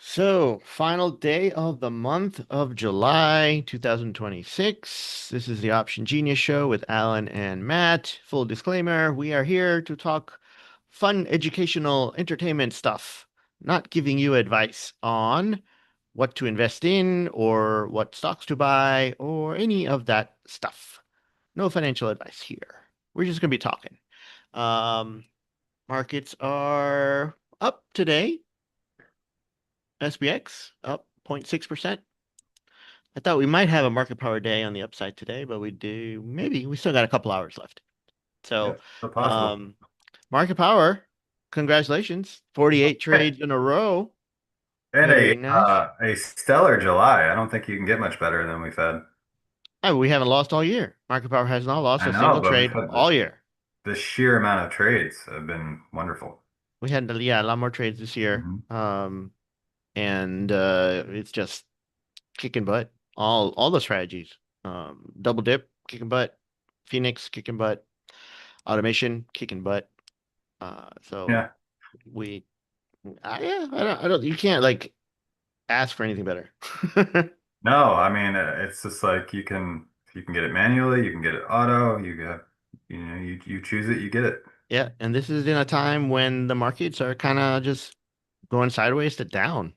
So, final day of the month of July 2026. This is the Option Genius Show with Alan and Matt. Full disclaimer, we are here to talk fun, educational, entertainment stuff, not giving you advice on what to invest in or what stocks to buy or any of that stuff. No financial advice here. We're just going to be talking. Um, Markets are up today. SPX up 0.6%. I thought we might have a market power day on the upside today, but we do maybe we still got a couple hours left. So, Yep, so possible. um, market power, congratulations, 48 Hey, trades in a row. and Very nice. a stellar July. I don't think you can get much better than we've had. And we haven't lost all year. Market power has not lost I a know, single but we've trade had all year. the sheer amount of trades have been wonderful. We had, yeah, a lot more trades this year. Hmm. And it's just kicking butt. All the strategies. Double dip, kicking butt. Phoenix, kicking butt. Automation, kicking butt. So Yeah. we, yeah, I don't, you can't like ask for anything better. No, I mean it's just like you can get it manually, you can get it auto, you choose it, you get it. Yeah, and this is in a time when the markets are kind of just going sideways to down.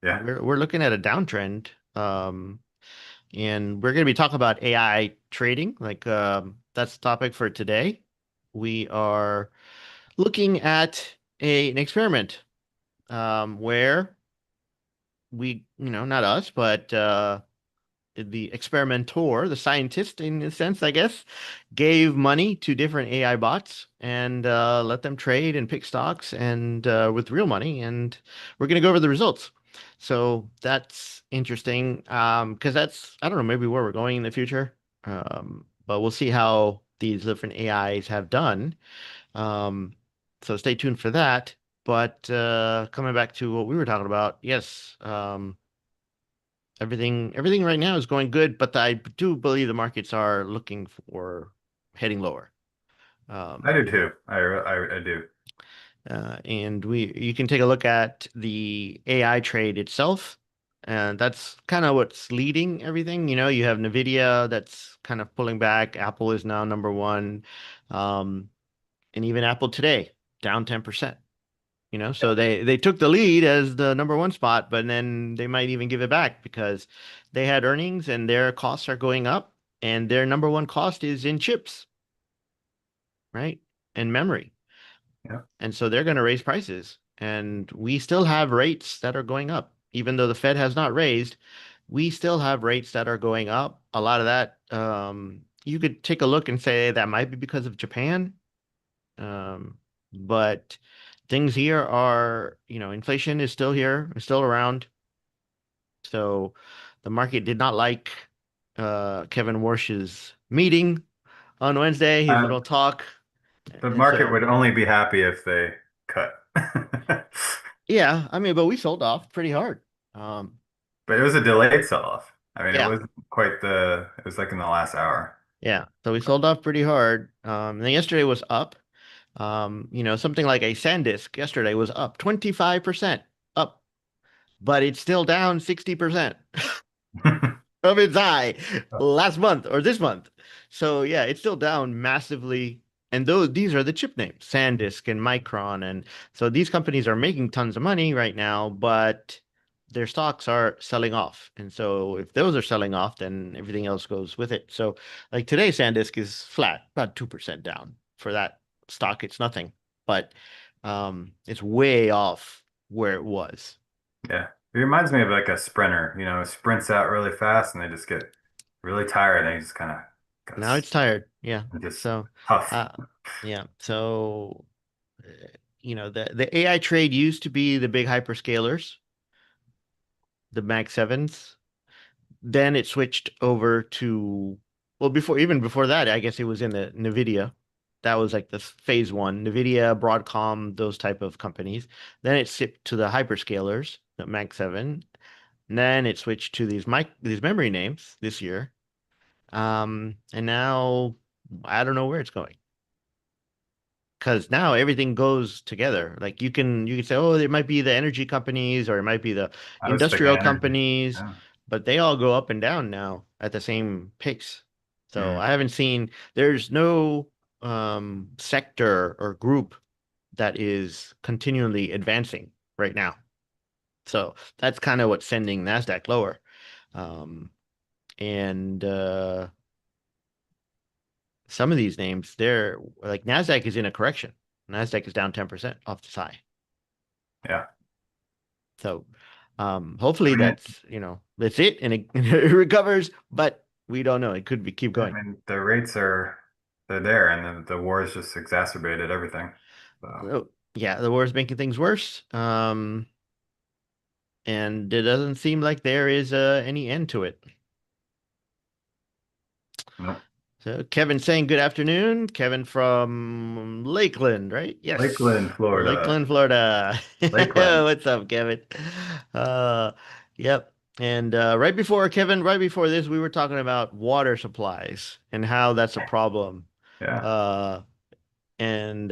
Yeah. We're looking at a downtrend. And we're going to be talking about AI trading. That's the topic for today. We are looking at an experiment where not us, but the experimenter, the scientist in a sense, I guess, gave money to different AI bots and let them trade and pick stocks and with real money. And we're going to go over the results. So that's interesting because I don't know, maybe where we're going in the future. But we'll see how these different AIs have done. Um, so stay tuned for that. But coming back to what we were talking about, yes. Everything right now is going good, but I do believe the markets are looking for heading lower. I Um, do too. I do. and you can take a look at the AI trade itself, and that's kind of what's leading everything. You know, you have Nvidia that's kind of pulling back. Apple is now number one, um, and even Apple today down 10%. You know, so they took the lead as the number one spot, but then they might even give it back because they had earnings and their costs are going up, and their number one cost is in chips, right? And memory. Yeah. And so they're going to raise prices. And we still have rates that are going up. Even though the Fed has not raised, we still have rates that are going up. A lot of that, you could take a look and say that might be because of Japan. But things here are, inflation is still here, is still around. So the market did not like Kevin Warsh's meeting on Wednesday, his Uh, little talk. the And market so, would only be happy if they cut. yeah, I mean, but we sold off pretty hard. Um, But it was a delayed sell-off. I mean, it yeah, wasn't it was like in the last hour. yeah. So we sold off pretty hard. And then yesterday was up. Something like a SanDisk yesterday was up 25% up, but it's still down 60%. Of its high last month or this month. So yeah, it's still down massively. And these are the chip names, SanDisk and Micron. And so these companies are making tons of money right now, but their stocks are selling off. And so if those are selling off, then everything else goes with it. So like today, SanDisk is flat, about 2% down. For that stock, it's nothing. But it's way off where it was. Yeah. It reminds me of like a sprinter, sprints out really fast and they just get really tired and they just kind of Now goes it's tired. Yeah. just So, tough. uh, yeah. So, uh, the AI trade used to be the big hyperscalers, the Mag 7s. Then it switched over to, well, even before that, I guess it was in the NVIDIA. That was like the phase one, NVIDIA, Broadcom, those type of companies. Then it shipped to the hyperscalers, the Mag 7. And then it switched to these memory names this year. And now I don't know where it's going. because now everything goes together. Like you can say, oh, it might be the energy companies or it might be the I was thinking industrial energy. companies, Yeah. but they all go up and down now at the same pace. So Mm, I haven't seen there's no sector or group that is continually advancing right now. So that's kind of what's sending NASDAQ lower. Um, and some of these names, they're like NASDAQ is in a correction. NASDAQ is down 10% off the high. yeah. So hopefully I mean, that's it and it, it recovers, but we don't know. It could be keep I going. mean, the rates are they're there, and the war has just exacerbated everything. So, So, yeah, the war is making things worse. And it doesn't seem like there is any end to it. nope. So Kevin saying good afternoon. Kevin from Lakeland, right? Yes. Lakeland, Florida. Lakeland, Florida. Lakeland. What's up, Kevin? Uh, yep. And right before this, we were talking about water supplies and how that's a problem. Yeah. Uh, and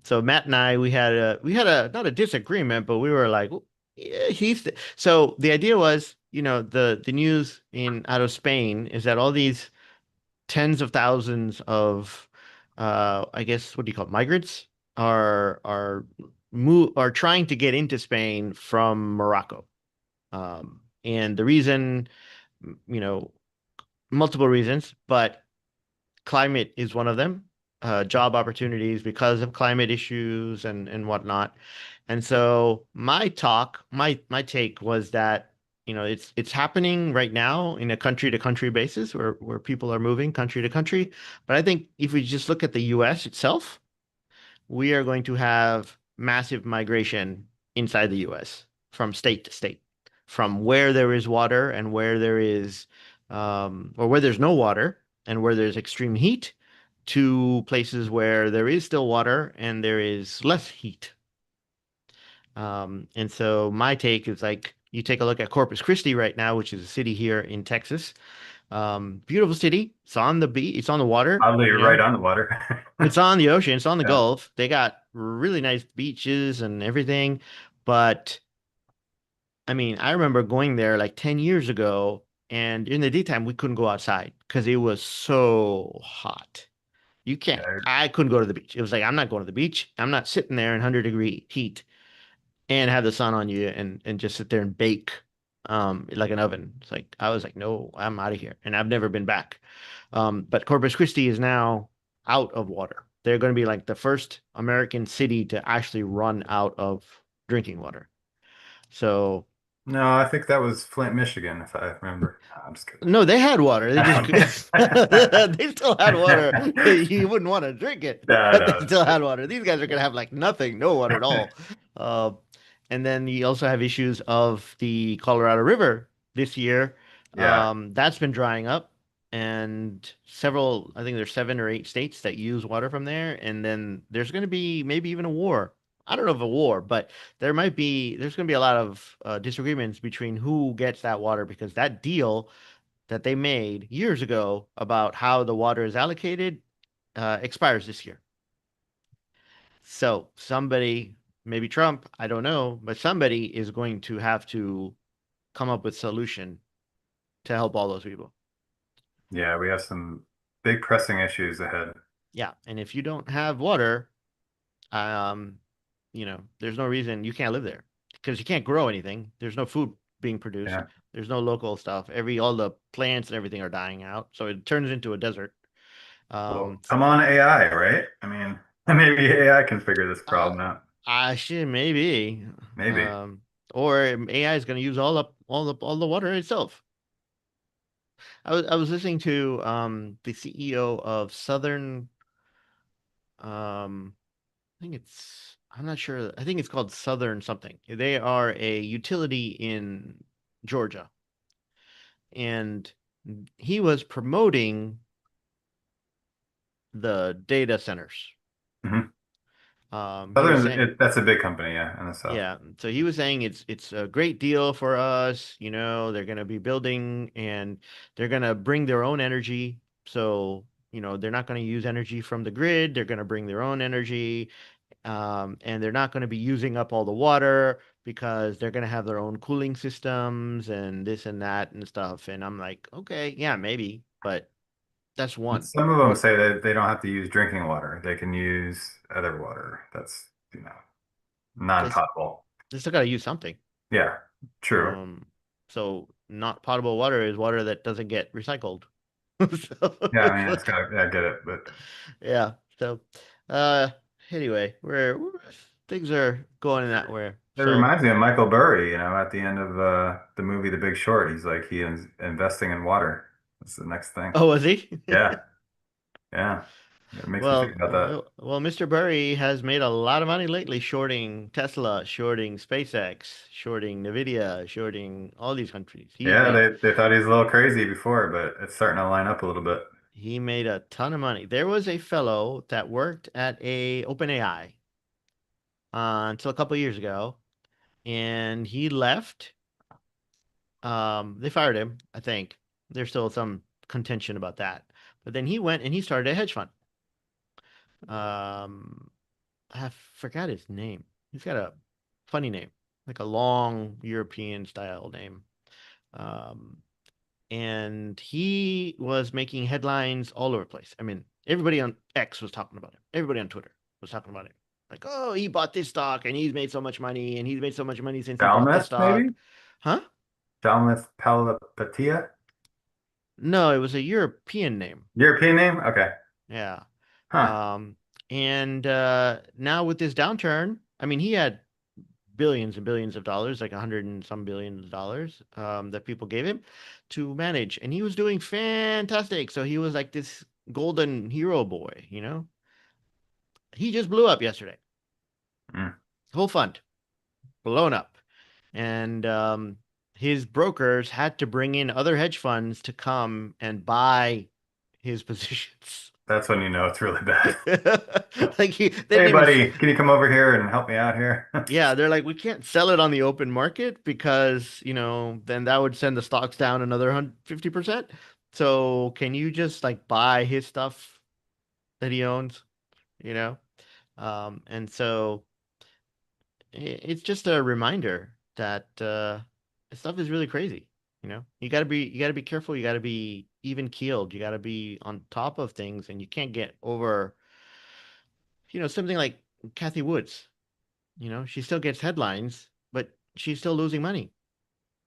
so Matt and I, we had a not a disagreement, but we were like, yeah, so the idea was, the news in out of Spain is that all these tens of thousands of I guess what do you call it, migrants are trying to get into Spain from Morocco. And the reason, you know, multiple reasons, but climate is one of them. Job opportunities because of climate issues and whatnot. And so my take was that, it's happening right now in a country to country basis where people are moving country to country. But I think if we just look at the US itself, we are going to have massive migration inside the US from state to state, from where there is water and where there is, or where there's no water and where there's extreme heat to places where there is still water and there is less heat. And so my take is like you take a look at Corpus Christi right now, which is a city here in Texas. Beautiful city. It's on the beach. It's on the water, Oddly, you're right on the water. It's on the ocean. It's on the Yeah. Gulf. They got really nice beaches and everything. But I mean, I remember going there like 10 years ago, and in the daytime, we couldn't go outside because it was so hot. Yeah. I couldn't go to the beach. It was like, I'm not going to the beach. I'm not sitting there in 100-degree heat and have the sun on you and just sit there and bake like an oven. It's like I was like, no, I'm out of here. And I've never been back. But Corpus Christi is now out of water. They're going to be like the first American city to actually run out of drinking water. So No, I think that was Flint, Michigan, if I remember. No, I'm just kidding. no, they had water. They just they still had water. You wouldn't want to drink it, No, but they no. still had water. These guys are gonna have like nothing, no water at all. Uh, and then you also have issues of the Colorado River this year. Yeah. That's been drying up, and I think there's 7 or 8 states that use water from there. And then there's going to be maybe even a war. I don't know if a war, but there's going to be a lot of disagreements between who gets that water because that deal that they made years ago about how the water is allocated expires this year. So somebody, maybe Trump, I don't know, but somebody is going to have to come up with solution to help all those people. Yeah, we have some big pressing issues ahead. Yeah, and if you don't have water, um, there's no reason you can't live there because you can't grow anything. There's no food being produced. Yeah. There's no local stuff. All the plants and everything are dying out, so it turns into a desert. Well, Um, come on AI, right? I mean, maybe AI can figure this uh, problem out. I should maybe, Maybe. or AI is going to use all the water itself. I was listening to the CEO of Southern, um I'm not sure. I think it's called Southern something. They are a utility in Georgia, and he was promoting the data centers. Hmm. He was Southern, saying, that's a big company, yeah, in the South. yeah. So he was saying it's a great deal for us. They're going to be building and they're going to bring their own energy. So they're not going to use energy from the grid. They're going to bring their own energy, and they're not going to be using up all the water because they're going to have their own cooling systems and this and that and stuff. And I'm like, okay, yeah, maybe, but that's And one. some of them say that they don't have to use drinking water. They can use other water that's, They, s- non-potable. they still got to use something. Yeah, true. Um, so not potable water is water that doesn't get recycled. So Yeah, I it's mean, it's like, got, I get it, but yeah. So, uh, anyway, things are going in that way. it So, reminds me of Michael Burry, at the end of the movie The Big Short. He's like, he is investing in water. That's the next thing. oh, was he? Yeah, yeah. It makes me think about that. Well, Mr. Burry has made a lot of money lately shorting Tesla, shorting SpaceX, shorting Nvidia, shorting all these countries. He's Yeah, made they thought he was a little crazy before, but it's starting to line up a little bit. he made a ton of money. There was a fellow that worked at a OpenAI until a couple of years ago, and he left. They fired him, I think. There's still some contention about that. But then he went and he started a hedge fund. Um, I forgot his name. He's got a funny name, like a long European style name. Um, and he was making headlines all over the place. I mean, everybody on X was talking about him. Everybody on Twitter was talking about him. Like, oh, he bought this stock and he's made so much money and he's made so much money since he bought this Falmouth, stock. maybe? Huh? Falmouth Palapatia? No, it was a European name. European name? Okay. Yeah. Huh. And now with this downturn, I mean, he had billions and billions of dollars, like 100 and some billions of dollars, that people gave him to manage, and he was doing fantastic. So he was like this golden hero boy. He just blew up yesterday. Mm. Whole fund blown up, and his brokers had to bring in other hedge funds to come and buy his positions. That's when you know it's really bad. Like they didn't Hey, even. buddy, can you come over here and help me out here? Yeah, they're like, we can't sell it on the open market because, then that would send the stocks down another 150%. So can you just like buy his stuff that he owns, you know? And so it's just a reminder that stuff is really crazy. You got to be careful, you got to be even keeled, you got to be on top of things, and you can't get over, something like Kathy Woods. She still gets headlines, but she's still losing money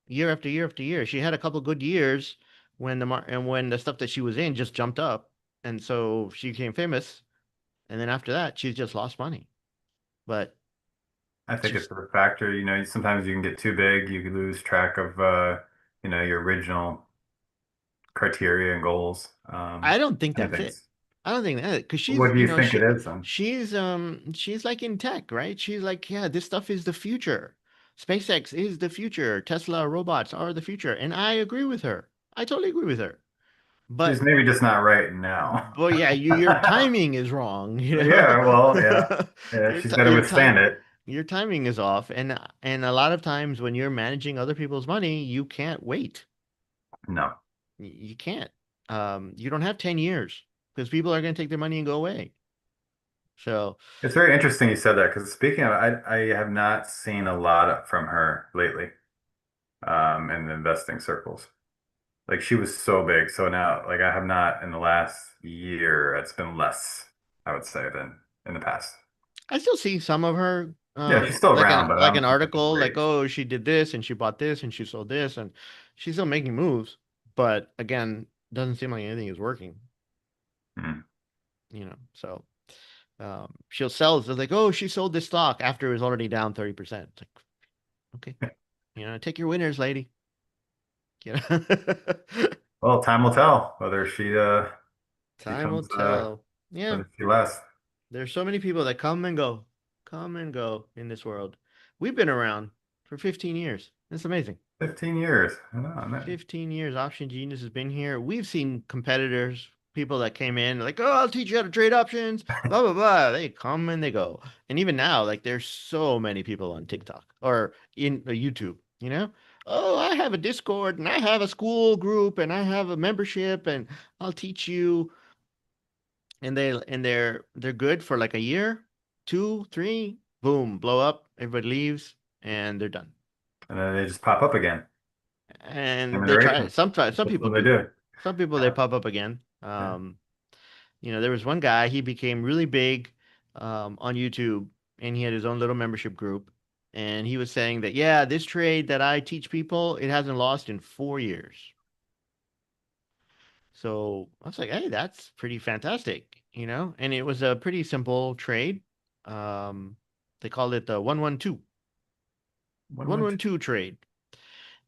year after year after year. She had a couple good years when the stuff that she was in just jumped up, and so she became famous. And then after that, she's just lost money. But I think it's she's a factor. Sometimes you can get too big. You can lose track of, your original criteria and goals. I don't think And that's it. things. I don't think that because What do you think it is then? she's like in tech, right? She's like, yeah, this stuff is the future. SpaceX is the future. Tesla robots are the future, and I agree with her. I totally agree with her. She's But maybe just not right now. But yeah, your timing is wrong, Yeah, well, yeah. Yeah, Your she's ti got to withstand it. your timing is off, and a lot of times when you're managing other people's money, you can't wait. No. You can't. You don't have 10 years because people are going to take their money and go away. So It's very interesting you said that because speaking of, I have not seen a lot from her lately, in the investing circles. Like she was so big. So now, like I have not in the last year, it's been less, I would say, than in the past. I still see some of her, Yeah, she's still like around, but I an don't think it's article, like, great. oh, she did this and she bought this and she sold this, and she's still making moves. But again, doesn't seem like anything is working. Hmm. So she'll sell. It's like, oh, she sold this stock after it was already down 30%. It's like, okay, take your winners, lady. You know, Well, time will tell whether she time will becomes tell. Yeah, whether she lasts. there's so many people that come and go in this world. We've been around for 15 years. It's amazing. 15 years. I know, I know. 15 years, Option Genius has been here. We've seen competitors, people that came in like, oh, I'll teach you how to trade options, blah, blah, blah. They come and they go. And even now, like, there's so many people on TikTok or in YouTube. Oh, I have a Discord and I have a school group and I have a membership and I'll teach you. and they're good for like a year, two, three, boom, blow up, everybody leaves, and they're done. And then they just pop up again. And they try Remuneration. some That's people what they do. do. Some people they Yeah. pop up again. Yeah. There was one guy, he became really big on YouTube and he had his own little membership group. And he was saying that, yeah, this trade that I teach people, it hasn't lost in 4 years. So I was like, hey, that's pretty fantastic, And it was a pretty simple trade. Um, they called it the 112, 112. 112 trade.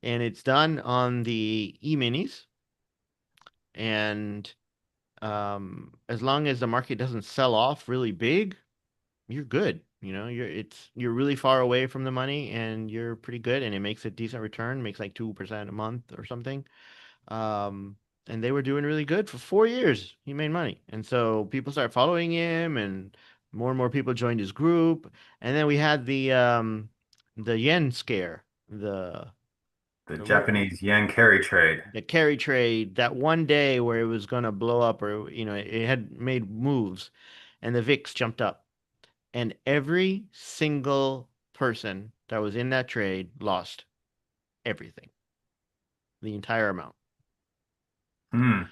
And it's done on the E-minis. And as long as the market doesn't sell off really big, you're good. You're really far away from the money and you're pretty good and it makes a decent return, makes like 2% a month or something. Um, and they were doing really good for 4 years. He made money. And so people started following him and more people joined his group. And then we had the yen scare, The the what Japanese yen carry trade. the carry trade, that one day where it was going to blow up or it had made moves and the VIX jumped up and every single person that was in that trade lost everything, the entire amount. Hmm.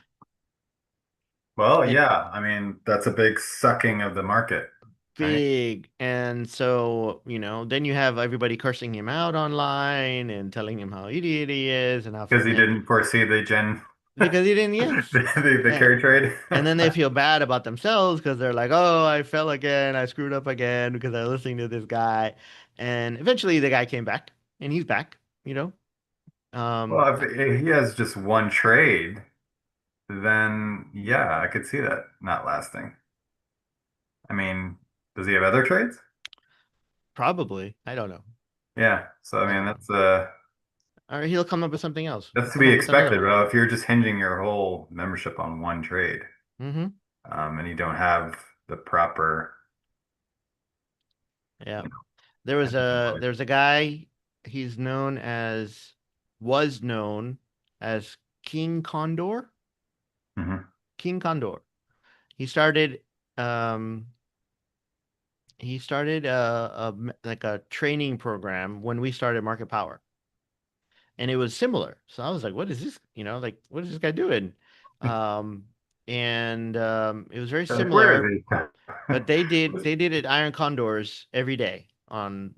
Well, And yeah. I mean, that's a big sucking of the market, right? big. And so, then you have everybody cursing him out online and telling him how idiot he is and Because he didn't foresee the gen, because he didn't, yes. the And, carry trade. and then they feel bad about themselves because they're like, oh, I fell again. I screwed up again because I was listening to this guy. And eventually the guy came back and he's back, you know. Um, Well, if he has just one trade, then yeah, I could see that not lasting. I mean, does he have other trades? Probably. I don't know. Yeah. So I I mean, don't know. Or he'll come up with something else. He'll that's to come be up with another expected, one. bro. If you're just hinging your whole membership on one trade, Hmm. and you don't have the proper, Yeah. you know, There's a guy, he's was known as King Condor. Mhm. King Condor. He started um like a training program when we started Market Power. And it was similar. So I was like, what is this? Like what is this guy doing? Um and it was very Like, where similar, is he? but they did it Iron Condors every day on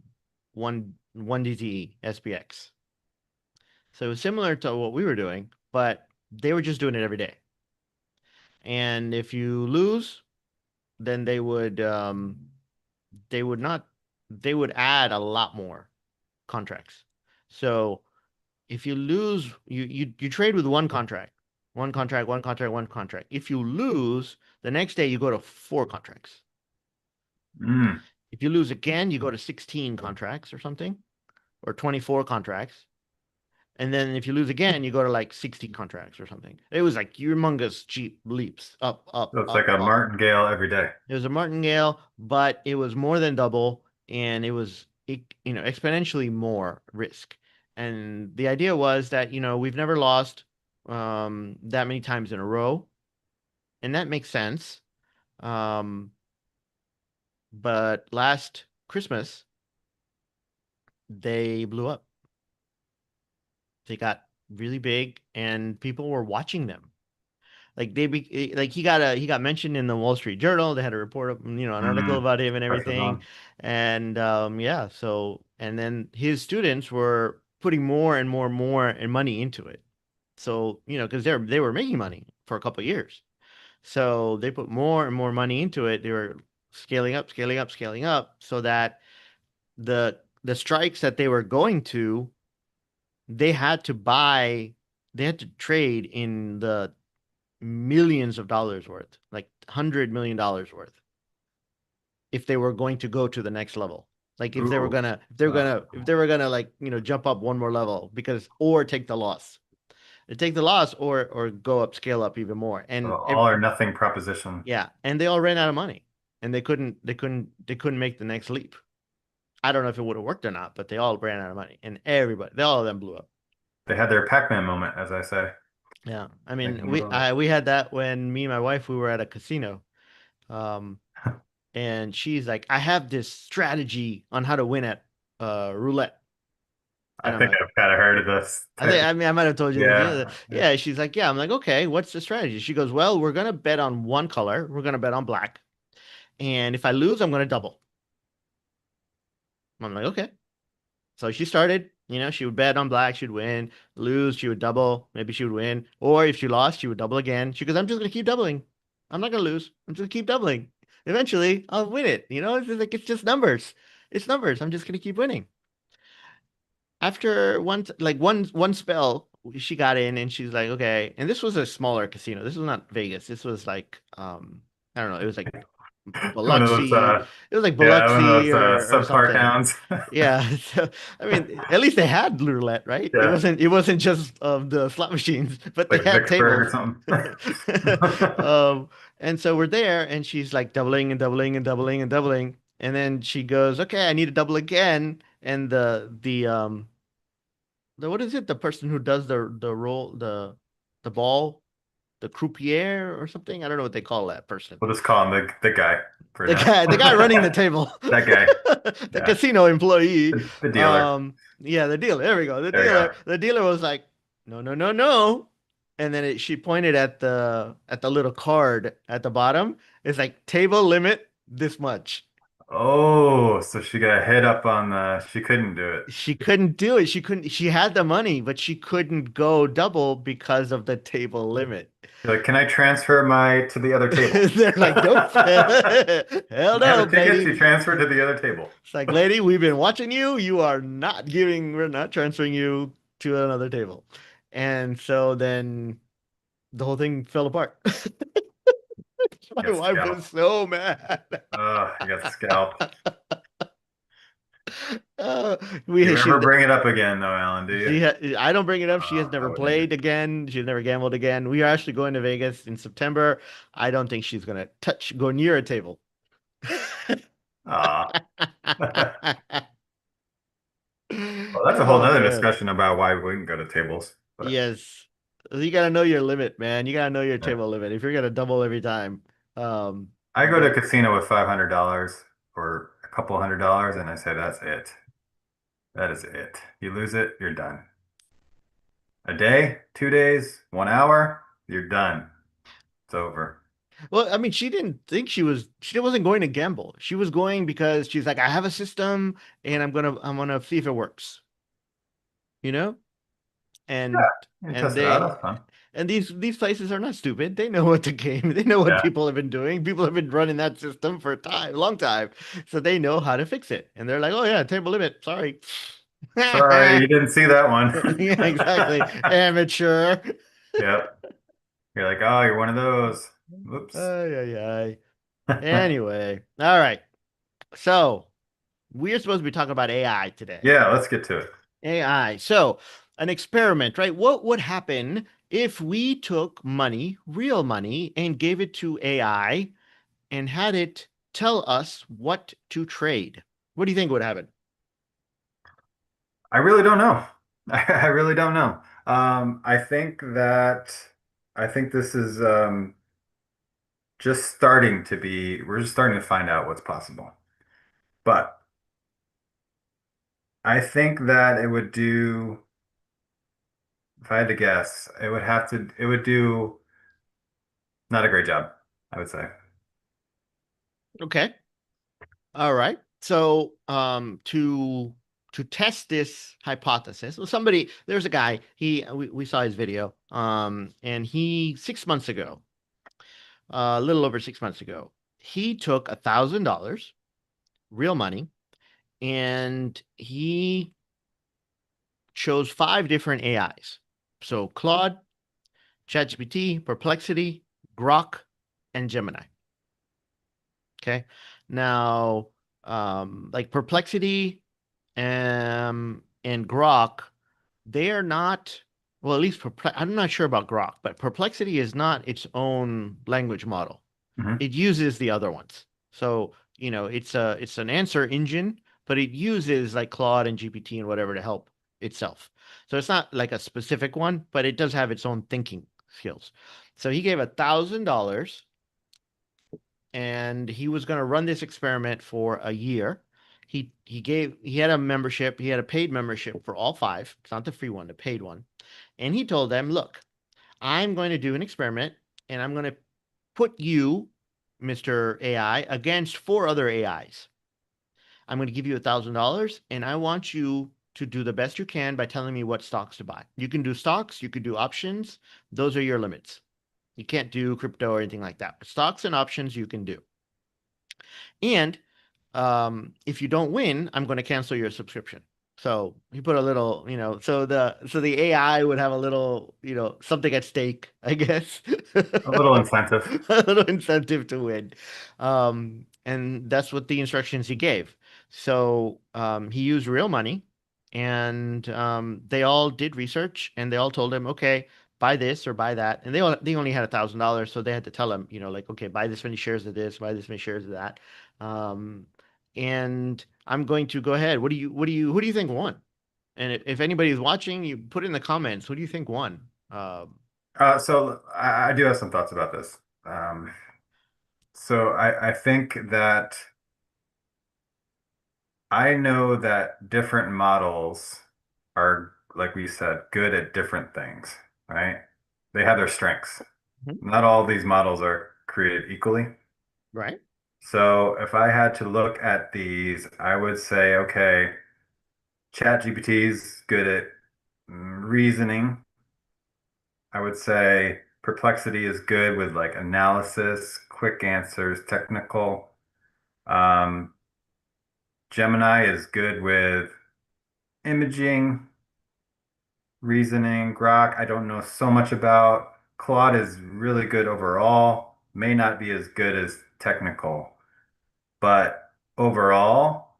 one DTE SPX. So it was similar to what we were doing, but they were just doing it every day. And if you lose, then they would not they would add a lot more contracts. So if you lose, you trade with one contract, one contract, one contract, one contract. If you lose, the next day you go to four contracts. Mm. If you lose again, you go to 16 contracts or something, or 24 contracts. And then if you lose again, you go to like 60 contracts or something. It was like humongous cheap leaps up, up, So it's like up, a up. martingale every day. It was a martingale, but it was more than double, and it was exponentially more risk. And the idea was that we've never lost that many times in a row, and that makes sense. Um, but last Christmas they blew up. They got really big, and people were watching them. Like he got mentioned in the Wall Street Journal. They had a report, an article Mm. about him and Press everything. on. And yeah, so and then his students were putting more and more and more and money into it. So, because they were making money for a couple of years. So they put more and more money into it. They were scaling up, scaling up, scaling up so that the strikes that they were going to, they had to buy, they had to trade in the millions of dollars worth, like $100 million worth, if they were going to go to the next level. Like if they were Ooh. gonna, if they were Uh, gonna, if they were gonna like jump up one more level because or take the loss, they take the loss or go up, scale up even more, so and all or nothing proposition. yeah, and they all ran out of money, and they couldn't make the next leap. I don't know if it would have worked or not, but they all ran out of money, and all of them blew up. They had their Pac-Man moment, as I say. Yeah, I mean, Thinking about it. we had that when me and my wife we were at a casino. Um, and she's like, I have this strategy on how to win at roulette. I And I'm think like, I've kind of heard of this I think, type. I mean, I might have told you this. Yeah, Yeah. Yeah. yeah. She's like, yeah. I'm like, okay, what's the strategy? She goes, well, we're gonna bet on one color. We're gonna bet on black, and if I lose, I'm gonna double. I'm like, okay. So she started, she would bet on black, she'd win, lose, she would double, maybe she would win, or if she lost, she would double again. She goes, I'm just gonna keep doubling. I'm not gonna lose. I'm just gonna keep doubling. Eventually, I'll win it. It's just like it's just numbers. It's numbers. I'm just gonna keep winning. After one spell, she got in and she's like, okay. And this was a smaller casino. This was not Vegas. This was like I don't know, it was like One of those, Biloxi. It was like yeah, one of Biloxi those or subpar something. towns. Yeah. So I mean, at least they had roulette, right? It Yeah, wasn't it wasn't just the slot machines, but they like had Vicksburg or tables. something. Um, and so we're there and she's like doubling and doubling and doubling and doubling. And then she goes, okay, I need to double again. And the what is it? The person who does the roll, the ball, the croupier or something? I don't know what they call that person. We'll just call him the guy for The now. guy, the guy running the table, That guy. the Yeah. casino employee. The dealer. Yeah, the dealer. There we go. The There you dealer. go. The dealer was like, no, no, no, no. And then she pointed at the little card at the bottom. It's like table limit this much. Oh, so she got hit up on she couldn't do it. She couldn't do it. She couldn't. She had the money, but she couldn't go double because of the table limit. You're like, can I transfer my to the other table? They're like, nope. Hell I have no, a ticket lady. to transfer to the other table. It's like, lady, we've been watching you. We're not transferring you to another table. And so then the whole thing fell apart. My Get wife scalped. was so mad. Oh, you got scalped. Uh, You we ever she's bring it up again though, Alan, do you? I don't bring it up. She has I never would never. played again. She's never gambled again. We are actually going to Vegas in September. I don't think she's gonna go near a table. Ah. Well, that's a whole Oh nother man. discussion about why we wouldn't go to tables. But Yes. You gotta know your limit, man. You gotta know your yeah. table limit. If you're gonna double every time, I you go to got a casino with $500 or a couple $100 and I say, that's it. That is it. You lose it, you're done. A day, 2 days, 1 hour, you're done. It's over. well, I mean, she wasn't going to gamble. She was going because she's like, I have a system and I'm gonna see if it works, you know? And Yeah, you and test it out. they That's fun. and these places are not stupid. They know what the game, they know what Yeah. people have been doing. People have been running that system for a long time. So they know how to fix it. And they're like, oh yeah, table limit. Sorry. Sorry, you didn't see that one. Yeah, exactly. Amateur. Yep. You're like, oh, you're one of those. Whoops. Ay, ay, ay. Anyway, all right. So we're supposed to be talking about AI today. Yeah, let's get to it. AI. So an experiment, right? What would happen if we took money, real money, and gave it to AI and had it tell us what to trade? What do you think would happen? I really don't know. I really don't know. I think that I think this is just starting to be, we're just starting to find out what's possible. But I think that it would do, if I had to guess, it would do not a great job, I would say. Okay. All right. So, to test this hypothesis, well, there's a guy, we saw his video, and he 6 months ago, a little over 6 months ago, he took $1,000, real money, and he chose five different AIs. So Claude, ChatGPT, Perplexity, Grok, and Gemini. Okay. Now, like Perplexity, and Grok, they are not, well, at least I'm not sure about Grok, but Perplexity is not its own language model. Hmm. It uses the other ones. So, it's an answer engine, but it uses like Claude and GPT and whatever to help itself. So it's not like a specific one, but it does have its own thinking skills. So he gave $1,000 and he was going to run this experiment for a year. He had a membership, he had a paid membership for all five. It's not the free one, the paid one. And he told them, "Look, I'm going to do an experiment and I'm going to put you, Mr. AI, against four other AIs. I'm going to give you $1,000 and I want you to do the best you can by telling me what stocks to buy. You can do stocks, you can do options. Those are your limits. You can't do crypto or anything like that. But stocks and options you can do. And if you don't win, I'm going to cancel your subscription." So he put a little, so the AI would have a little, something at stake, I guess. A little incentive. A little incentive to win. And that's what the instructions he gave. So he used real money, and they all did research, and they all told him, okay, buy this or buy that. And they only had $1,000, so they had to tell him, like, okay, buy this many shares of this, buy this many shares of that. Um, and I'm going to go ahead. Who do you think won? And if anybody's watching, you put in the comments, who do you think won? So I do have some thoughts about this. So I think that I know that different models are, like we said, good at different things, right? They have their strengths. Mhm. Not all these models are created equally. Right? So if I had to look at these, I would say, okay, ChatGPT is good at reasoning. I would say Perplexity is good with like analysis, quick answers, technical. Um, Gemini is good with imaging, reasoning. Grok, I don't know so much about. Claude is really good overall, may not be as good as technical, but overall,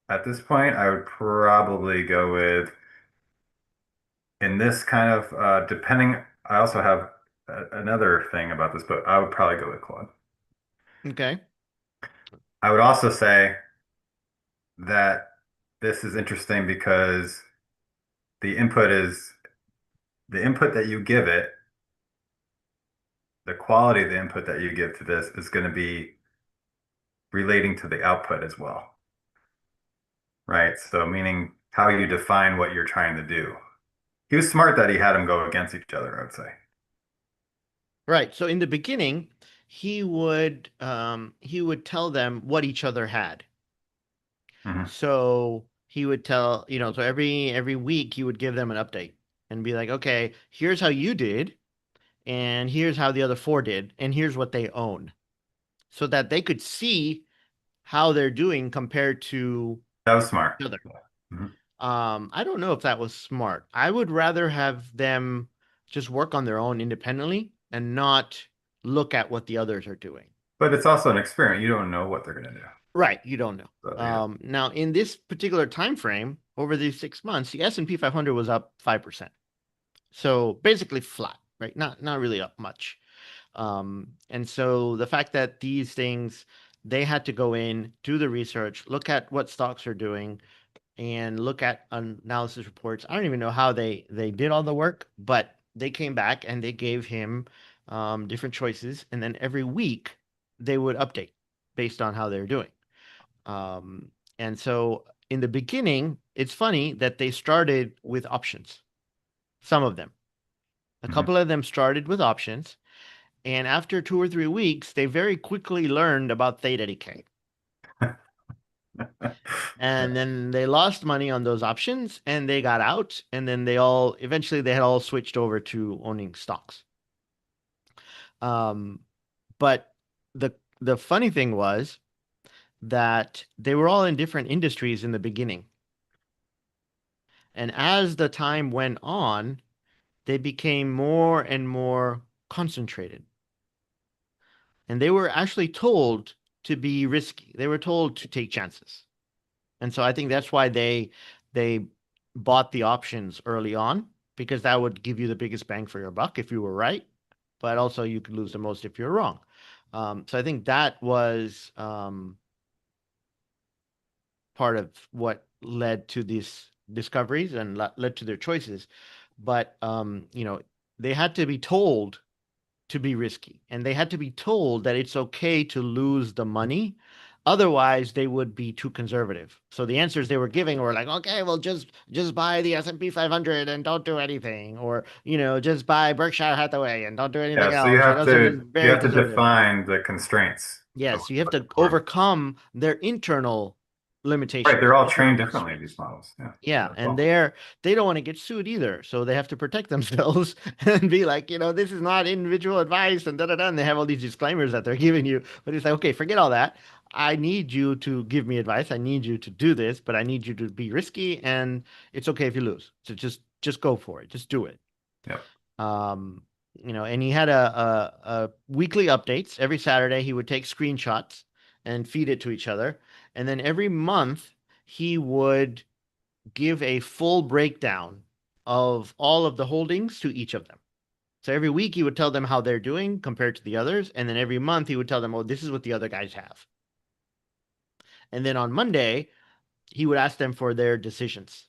at this point, I would probably go with, in this kind of, depending, I also have another thing about this, but I would probably go with Claude. Okay. I would also say that this is interesting because the input is the input that you give it, the quality of the input that you give to this is going to be relating to the output as well, right? So meaning how you define what you're trying to do. He was smart that he had them go against each other, I would say. Right. So in the beginning, he would tell them what each other had. Hmm. So he would tell, so every week he would give them an update and be like, okay, here's how you did, and here's how the other four did, and here's what they own. So that they could see how they're doing compared to That was smart. each other. Hmm. I don't know if that was smart. I would rather have them just work on their own independently and not look at what the others are doing. But it's also an experiment. You don't know what they're going to do. Right, you don't know. So yeah. Now, in this particular time frame, over these 6 months, the S&P 500 was up 5%. So basically flat, right? Not really up much. And so the fact that these things, they had to go in, do the research, look at what stocks are doing, and look at analysis reports. I don't even know how they did all the work, but they came back and they gave him different choices, and then every week they would update based on how they're doing. And so in the beginning, it's funny that they started with options. Some of them, a Mhm. couple of them started with options, and after 2 or 3 weeks, they very quickly learned about theta decay. And then they lost money on those options and they got out. And then they had all switched over to owning stocks. Um, but the funny thing was that they were all in different industries in the beginning. And as the time went on, they became more and more concentrated. And they were actually told to be risky. They were told to take chances. And so I think that's why they bought the options early on, because that would give you the biggest bang for your buck if you were right, but also you could lose the most if you're wrong. So I think that was part of what led to these discoveries and led to their choices. But they had to be told to be risky. And they had to be told that it's okay to lose the money. Otherwise, they would be too conservative. So the answers they were giving were like, okay, well, just buy the S&P 500 and don't do anything, or just buy Berkshire Hathaway and don't do Yeah, anything so you else. have So to just you very have to conservative. define the constraints of Yes, you have what to the form. overcome their internal Right, limitations, they're all internal trained differently, these constraints. models. Yeah. Yeah, Yeah, and well, they don't want to get sued either, so they have to protect themselves and be like, this is not individual advice and da da da. And they have all these disclaimers that they're giving you, but it's like, okay, forget all that. I need you to give me advice. I need you to do this, but I need you to be risky, and it's okay if you lose. So just go for it. Just do it. yep. Um, and he had a weekly updates. Every Saturday, he would take screenshots and feed it to each other, and then every month he would give a full breakdown of all of the holdings to each of them. So every week he would tell them how they're doing compared to the others, and then every month he would tell them, "Oh, this is what the other guys have." And then on Monday, he would ask them for their decisions.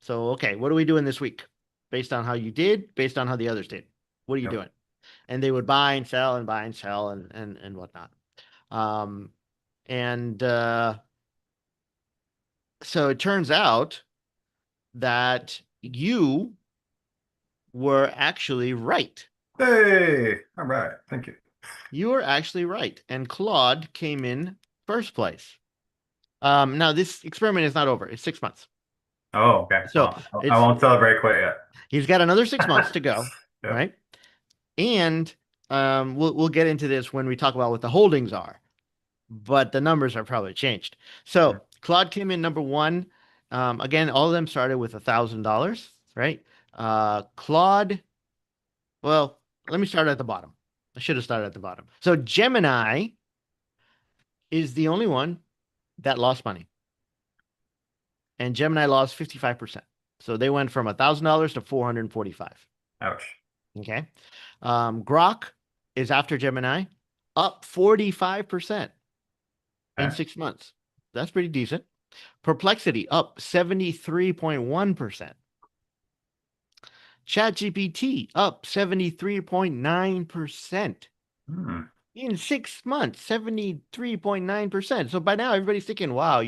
So, okay, what are we doing this week? Based on how you did, based on how the others did. What are you Yep. doing? And they would buy and sell and buy and sell and whatnot. Um, and so it turns out that you were actually right. Hey, all right. Thank you. You were actually right. And Claude came in first place. Now, this experiment is not over. It's 6 months. Oh, okay. So Well, I it's won't celebrate quite yet. he's got another 6 months to go, Yep. right? And we'll get into this when we talk about what the holdings are, but the numbers are probably changed. So Claude came in number one. Again, all of them started with $1,000, right? Claude, well, let me start at the bottom. I should have started at the bottom. So Gemini is the only one that lost money, and Gemini lost 55%. So they went from $1,000 to 445. Ouch. Okay. Grok is after Gemini, up 45% in Okay. 6 months. That's pretty decent. Perplexity up 73.1%. ChatGPT up 73.9%. Hmm. In 6 months, 73.9%. So by now everybody's thinking, wow,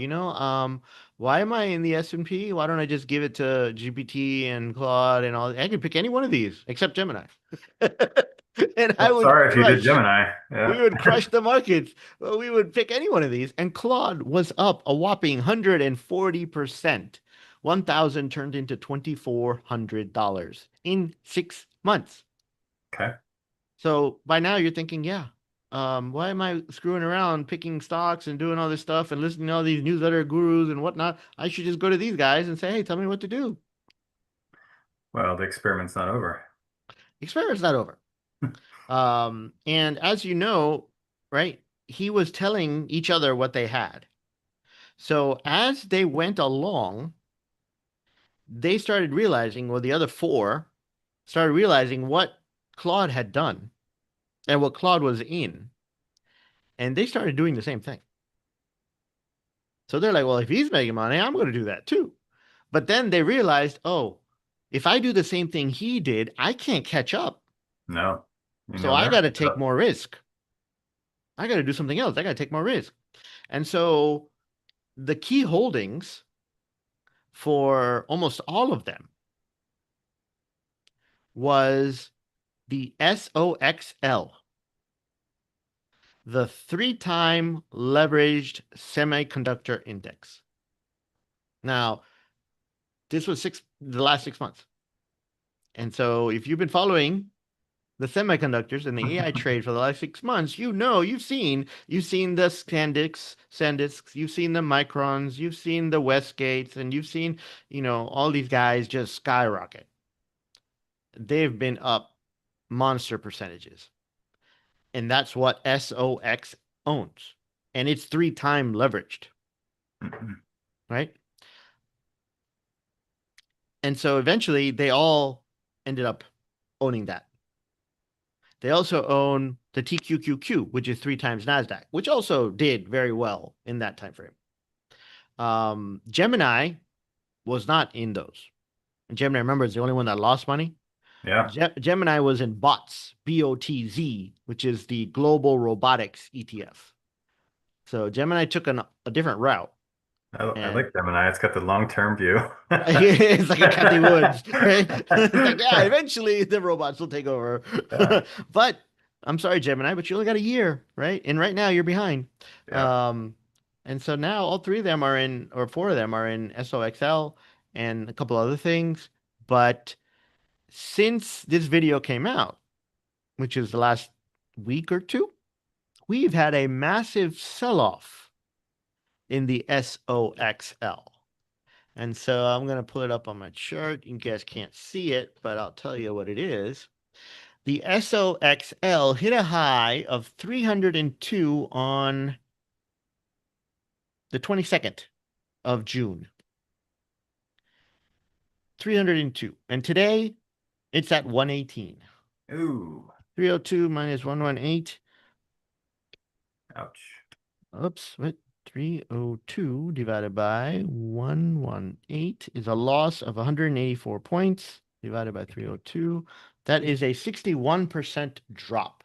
why am I in the S&P? Why don't I just give it to GPT and Claude and all? I can pick any one of these except Gemini. And I Well, would sorry if you did crush. Gemini. We Yeah. would crush the markets. Well, we would pick any one of these. And Claude was up a whopping 140%. 1,000 turned into $2,400 in 6 months. Okay. So by now you're thinking, yeah, why am I screwing around picking stocks and doing all this stuff and listening to all these newsletter gurus and whatnot? I should just go to these guys and say, hey, tell me what to do. Well, the experiment's not over. Experiment's not over. And as you know, right, he was telling each other what they had. So as they went along, they started realizing, well, the other four started realizing what Claude had done and what Claude was in, and they started doing the same thing. So they're like, well, if he's making money, I'm going to do that too. But then they realized, oh, if I do the same thing he did, I can't catch up. No. So You'll I never got to catch take up. more risk. I got to do something else. I got to take more risk. And so the key holdings for almost all of them was the SOXL, the three-time leveraged semiconductor index. Now, this was the last 6 months. And so if you've been following the semiconductors and the AI trade for the last 6 months, you've seen the SanDisks, you've seen the Microns, you've seen the Westgates, and you've seen, all these guys just skyrocket. They've been up monster percentages. And that's what SOX owns. And it's three-time leveraged, right? And so eventually they all ended up owning that. They also own the TQQQ, which is three times NASDAQ, which also did very well in that time frame. Gemini was not in those. And Gemini, remember, is the only one that lost money. Yeah. Gemini was in BOTZ, BOTZ, which is the Global Robotics ETF. So Gemini took a different route, I and like Gemini. It's got the long-term view. it's like a Kathy Woods, right? It's like, yeah, eventually the robots will take over. Yeah. But I'm sorry, Gemini, but you only got a year, right? And right now you're behind. Yeah. Um, and so now all three of them are in, or four of them are in SOXL and a couple other things. But since this video came out, which is the last week or two, we've had a massive sell-off in the SOXL. And so I'm going to pull it up on my chart. You guys can't see it, but I'll tell you what it is. The SOXL hit a high of 302 on the 22nd of June. 302. And today it's at 118. Ooh. 302 minus 118. Ouch. Oops, what? 302 divided by 118 is a loss of 184 points divided by 302. That is a 61% drop.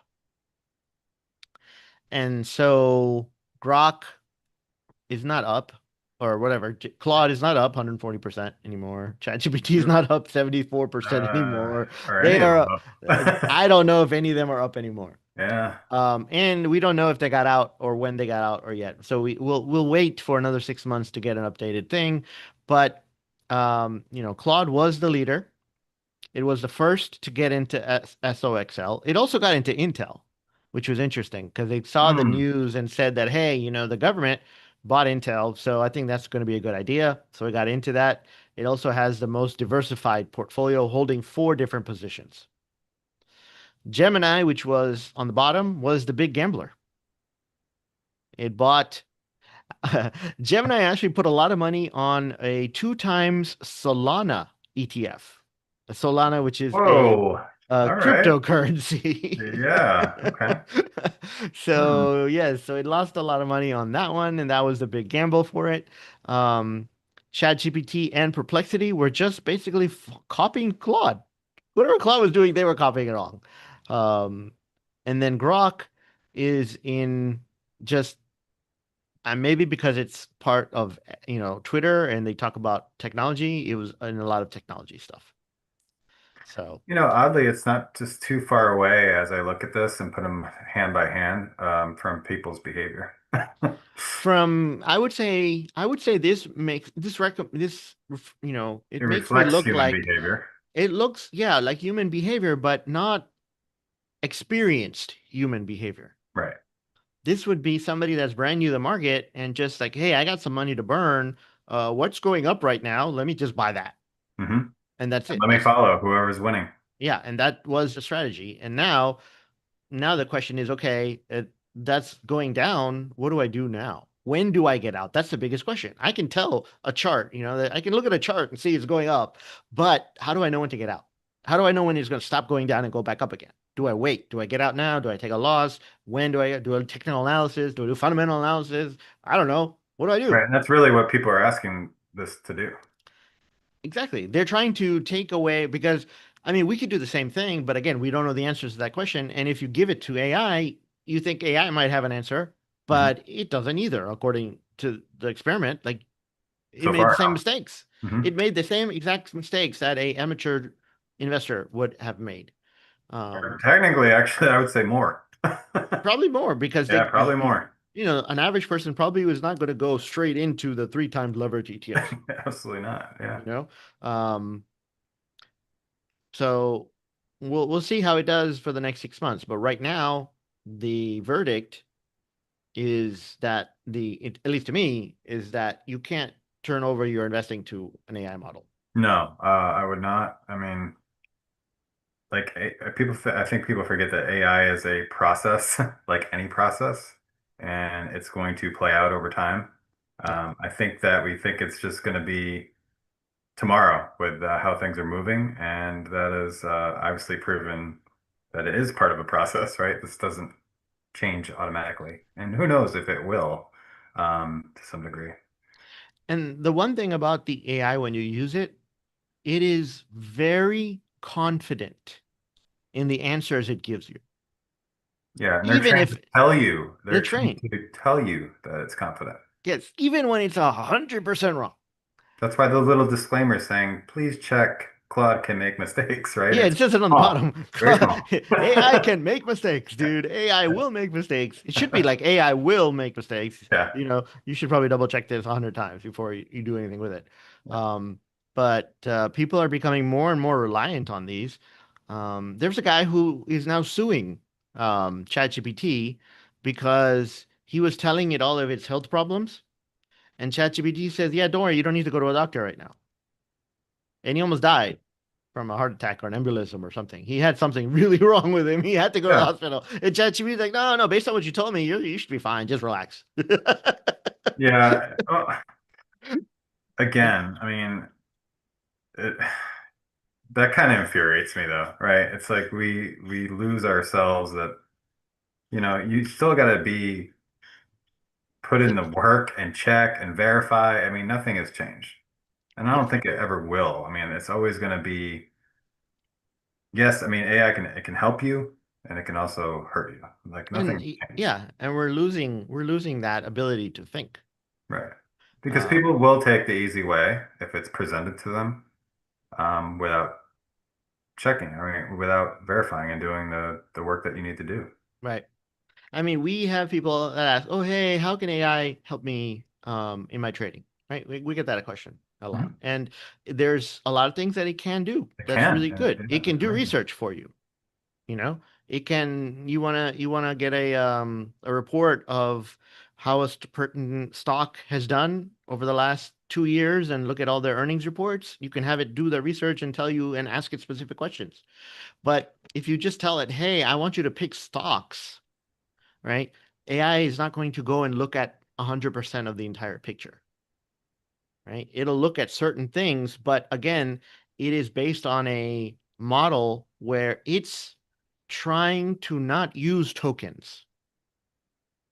And so Grok is not up or whatever. Claude is not up 140% anymore. ChatGPT is not up 74% anymore. Or They any of are, them. I don't know if any of them are up anymore. Yeah. And we don't know if they got out or when they got out or yet. So we'll wait for another 6 months to get an updated thing. But Claude was the leader. It was the first to get into SOXL. It also got into Intel, which was interesting because they saw the Hmm. news and said that, hey, the government bought Intel, so I think that's going to be a good idea. So we got into that. It also has the most diversified portfolio, holding four different positions. Gemini, which was on the bottom, was the big gambler. It bought Gemini actually put a lot of money on a two times Solana ETF. Solana, which is a Whoa. All right. cryptocurrency. Yeah. Okay. Hmm. So yeah, so it lost a lot of money on that one, and that was the big gamble for it. Um, ChatGPT and Perplexity were just basically copying Claude. Whatever Claude was doing, they were copying it wrong. Um, and then Grok is in just maybe because it's part of Twitter and they talk about technology, it was in a lot of technology stuff. So Oddly, it's not just too far away as I look at this and put them hand by hand from people's behavior. from I would say this makes It it makes me reflects look human like behavior. it looks, yeah, like human behavior, but not experienced human behavior. Right. This would be somebody that's brand new to the market and just like, hey, I got some money to burn. What's going up right now? Let me just buy that. Hmm. And that's And it. let me follow whoever's winning. Yeah, and that was the strategy. And now the question is, okay, that's going down. What do I do now? When do I get out? That's the biggest question. I can tell a chart, that I can look at a chart and see it's going up, but how do I know when to get out? How do I know when it's going to stop going down and go back up again? Do I wait? Do I get out now? Do I take a loss? When do I do a technical analysis? Do I do fundamental analysis? I don't know. What do I do? Right. And that's really what people are asking this to do. Exactly. They're trying to take away because I mean we could do the same thing, but again, we don't know the answers to that question. And if you give it to AI, you think AI might have an answer, Hmm. but it doesn't either, according to the experiment. Like it So made the far, same mistakes. no. Hmm. It made the same exact mistakes that a amateur investor would have made. Or Um, technically, actually, I would say more. Probably more because Yeah, probably more. an average person probably was not going to go straight into the three times leverage ETFs, Absolutely not. Yeah. you know? Um, So we'll see how it does for the next 6 months. But right now, the verdict is that at least to me, is that you can't turn over your investing to an AI model. No, I would not. I mean, like I think people forget that AI is a process, like any process, and it's going to play out over time. Yeah. I think that we think it's just going to be tomorrow with how things are moving, and that is obviously proven that it is part of a process, right? This doesn't change automatically, and who knows if it will, to some degree. And the one thing about the AI when you use it, it is very confident in the answers it gives you. Yeah, and they're Even trained if to tell you, they're they're trained trained. to tell you that it's confident. Yes, even when it's 100% wrong. That's why the little disclaimer saying, please check Claude can make mistakes, right? Yeah, It's it says it on the small, bottom. very small. AI can make mistakes, dude. AI will make mistakes. It should be like AI will make mistakes. Yeah. You should probably double check this 100 times before you do anything with it. Um, but people are becoming more and more reliant on these. There's a guy who is now suing ChatGPT because he was telling it all of its health problems, and ChatGPT says, "Yeah, don't worry, you don't need to go to a doctor right now." And he almost died from a heart attack or an embolism or something. He had something really wrong with him. He had to go to the Yeah. hospital. And ChatGPT's like, no, no, based on what you told me, you should be fine. Just relax. Yeah. Again, I mean, it, that kind of infuriates me though, right? It's like we lose ourselves that, you still got to be put in the work and check and verify. I mean, nothing has changed. And I Yeah. don't think it ever will. I mean, it's always going to be, yes, I mean, AI it can help you and it can also hurt you. Like And nothing changed. yeah, and we're losing that ability to think. Right. Because Um, people will take the easy way if it's presented to them, without checking, I mean, without verifying and doing the work that you need to do. right. I mean, we have people that ask, "Oh, hey, how can AI help me in my trading?" Right? We get that question a lot. Mhm. And there's a lot of things that it can do It that's can. really good. Yeah, It can it's do amazing. research for you. You know, it can, you wanna get a report of how a pertinent stock has done over the last 2 years and look at all their earnings reports. You can have it do the research and tell you and ask it specific questions. But if you just tell it, hey, I want you to pick stocks, right? AI is not going to go and look at 100% of the entire picture, right? It'll look at certain things, but again, it is based on a model where it's trying to not use tokens,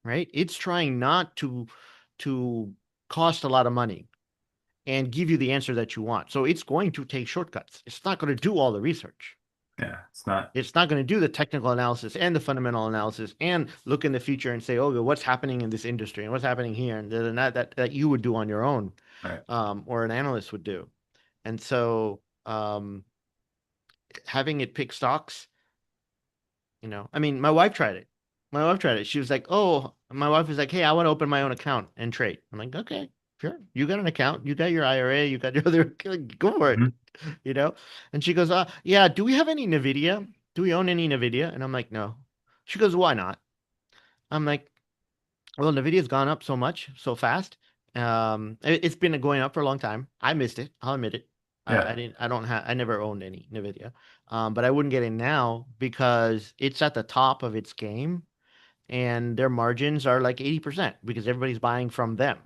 right? It's trying not to cost a lot of money and give you the answer that you want. So it's going to take shortcuts. It's not going to do all the research. Yeah, it's not It's not going to do the technical analysis and the fundamental analysis and look in the future and say, oh, what's happening in this industry and what's happening here and that you would do on your own, right. or an analyst would do. And so having it pick stocks, I mean, my wife tried it. My wife tried it. She was like, "Oh," my wife was like, "Hey, I want to open my own account and trade." I'm like, "Okay, sure. You got an account. You got your IRA. You got your other. Go for it." Mhm. You know. And she goes, yeah. Do we have any Nvidia? Do we own any Nvidia?" And I'm like, "No." She goes, "Why not?" I'm like, "Well, Nvidia's gone up so much, so fast. It's been going up for a long time. I missed it. I'll admit it. I Yeah. didn't. I don't have. I never owned any Nvidia. But I wouldn't get in now because it's at the top of its game and their margins are like 80% because everybody's buying from them.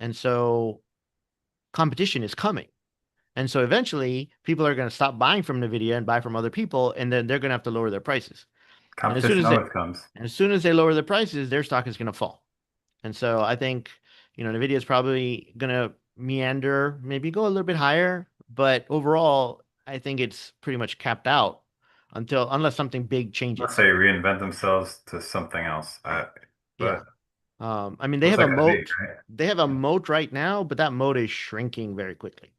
And so competition is coming. And so eventually people are going to stop buying from Nvidia and buy from other people, and then they're going to have to lower their prices. And as soon Competition as they always comes. and as soon as they lower their prices, their stock is going to fall. And so I think, Nvidia is probably going to meander, maybe go a little bit higher, but overall, I think it's pretty much capped out unless something big Unless changes. they reinvent themselves to something else. Yeah. But I mean, they what's have that a going to be, moat. right? They have a Yeah. moat right now, but that moat is shrinking very quickly.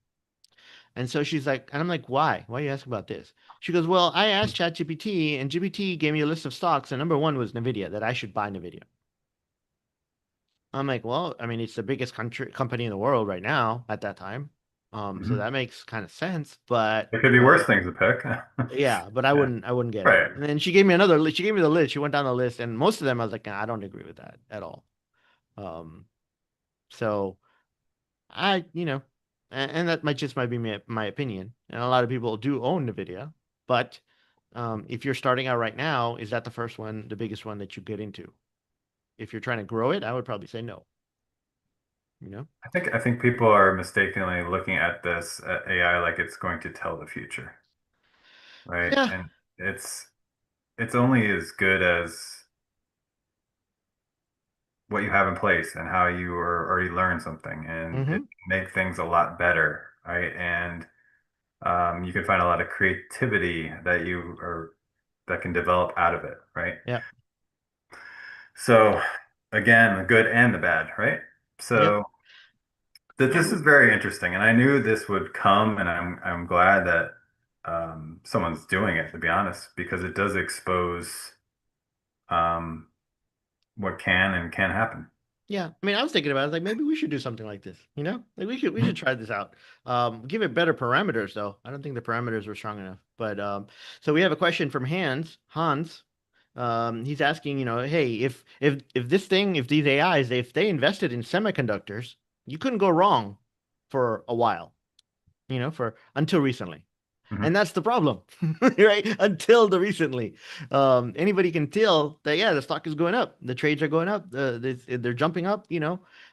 And so she's like, and I'm like, why? Why are you asking about this? She goes, well, I asked ChatGPT, and GPT gave me a list of stocks, and number one was Nvidia, that I should buy Nvidia. I'm like, well, I mean, it's the biggest company in the world right now at that time. So Mhm. that makes kind of sense, but There could be worse things to pick. yeah, but I Yeah. wouldn't, I wouldn't get it. Right. And then she gave me another list. She gave me the list. She went down the list, and most of them I was like, nah, I don't agree with that at all. Um, so and that might be my opinion. And a lot of people do own NVIDIA, but if you're starting out right now, is that the first one, the biggest one that you get into? If you're trying to grow it, I would probably say no, you know? I think people are mistakenly looking at this at AI like it's going to tell the future, right? Yeah. And it's it's only as good as what you have in place and how you are already learned something, and it Mm-hmm. can make things a lot better, right? And You can find a lot of creativity that can develop out of it, right? Yeah. So again, the good and the bad, right? Yep. So that this is very interesting, and I knew this would come, and I'm glad that someone's doing it, to be honest, because it does expose um, what can and can't happen. Yeah. I mean, I was thinking about it, like maybe we should do something like this, you know? Like we should try this out. Give it better parameters though. I don't think the parameters were strong enough. But so we have a question from Hans. He's asking, hey, if this thing, if these AIs, if they invested in semiconductors, you couldn't go wrong for a while, for until recently. Hmm. And that's the problem, right? Until the recently, anybody can tell that, yeah, the stock is going up, the trades are going up, they're jumping up,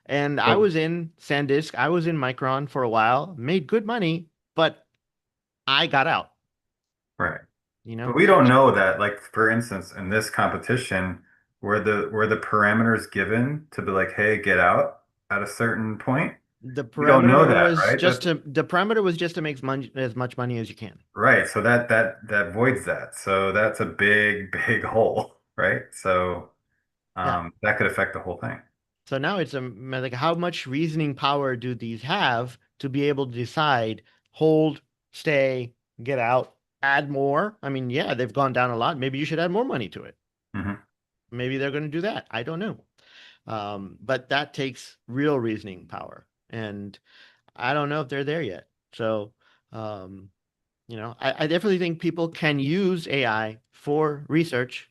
And I But was in SanDisk, I was in Micron for a while, made good money, but I got out, right. you know. But we don't know that. Like for instance, in this competition, were the parameters given to be like, hey, get out at a certain point? We don't know that, right? The parameter was just to make money, as much money as you can. Right. So that voids that. So that's a big, big hole, right? So Yeah. that could affect the whole thing. So now it's like how much reasoning power do these have to be able to decide, hold, stay, get out, add more? I mean, yeah, they've gone down a lot. Maybe you should add more money to it. Hmm. Maybe they're going to do that. I don't know. But that takes real reasoning power. And I don't know if they're there yet. So, um, I definitely think people can use AI for research,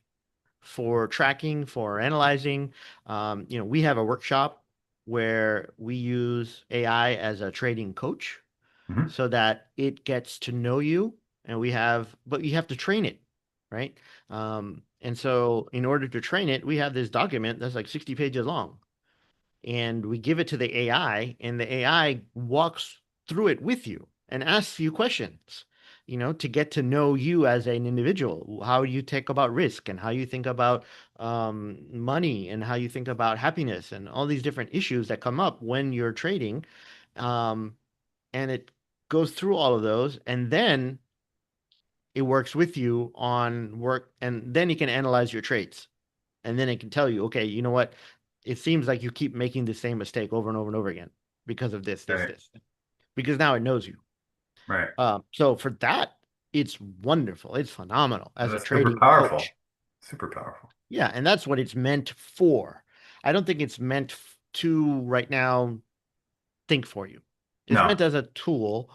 for tracking, for analyzing. We have a workshop where we use AI as a trading coach Hmm. so that it gets to know you, but you have to train it, right? And so in order to train it, we have this document that's like 60 pages long, and we give it to the AI, and the AI walks through it with you and asks you questions, to get to know you as an individual, how you think about risk and how you think about money and how you think about happiness and all these different issues that come up when you're trading. Um, and it goes through all of those, and then it works with you on work, and then it can analyze your trades, and then it can tell you, okay, you know what? It seems like you keep making the same mistake over and over and over again because of Right. this, because now it knows you. Right. So for that, it's wonderful. It's phenomenal as a That's super trading powerful. coach. Super powerful. Yeah, and that's what it's meant for. I don't think it's meant to right now think for you. It's No. meant as a tool.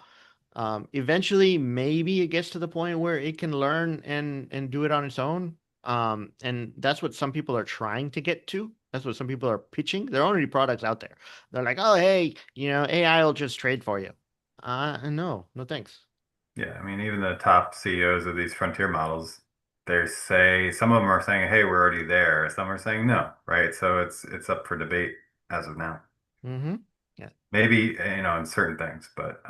Eventually, maybe it gets to the point where it can learn and do it on its own. And that's what some people are trying to get to. That's what some people are pitching. There are already products out there. They're like, oh, hey, AI will just trade for you. No, no thanks. Yeah. I mean, even the top CEOs of these frontier models, they say some of them are saying, "Hey, we're already there." Some are saying no, right? So it's up for debate as of now. Mm-hmm. Yeah. Maybe, in certain things, but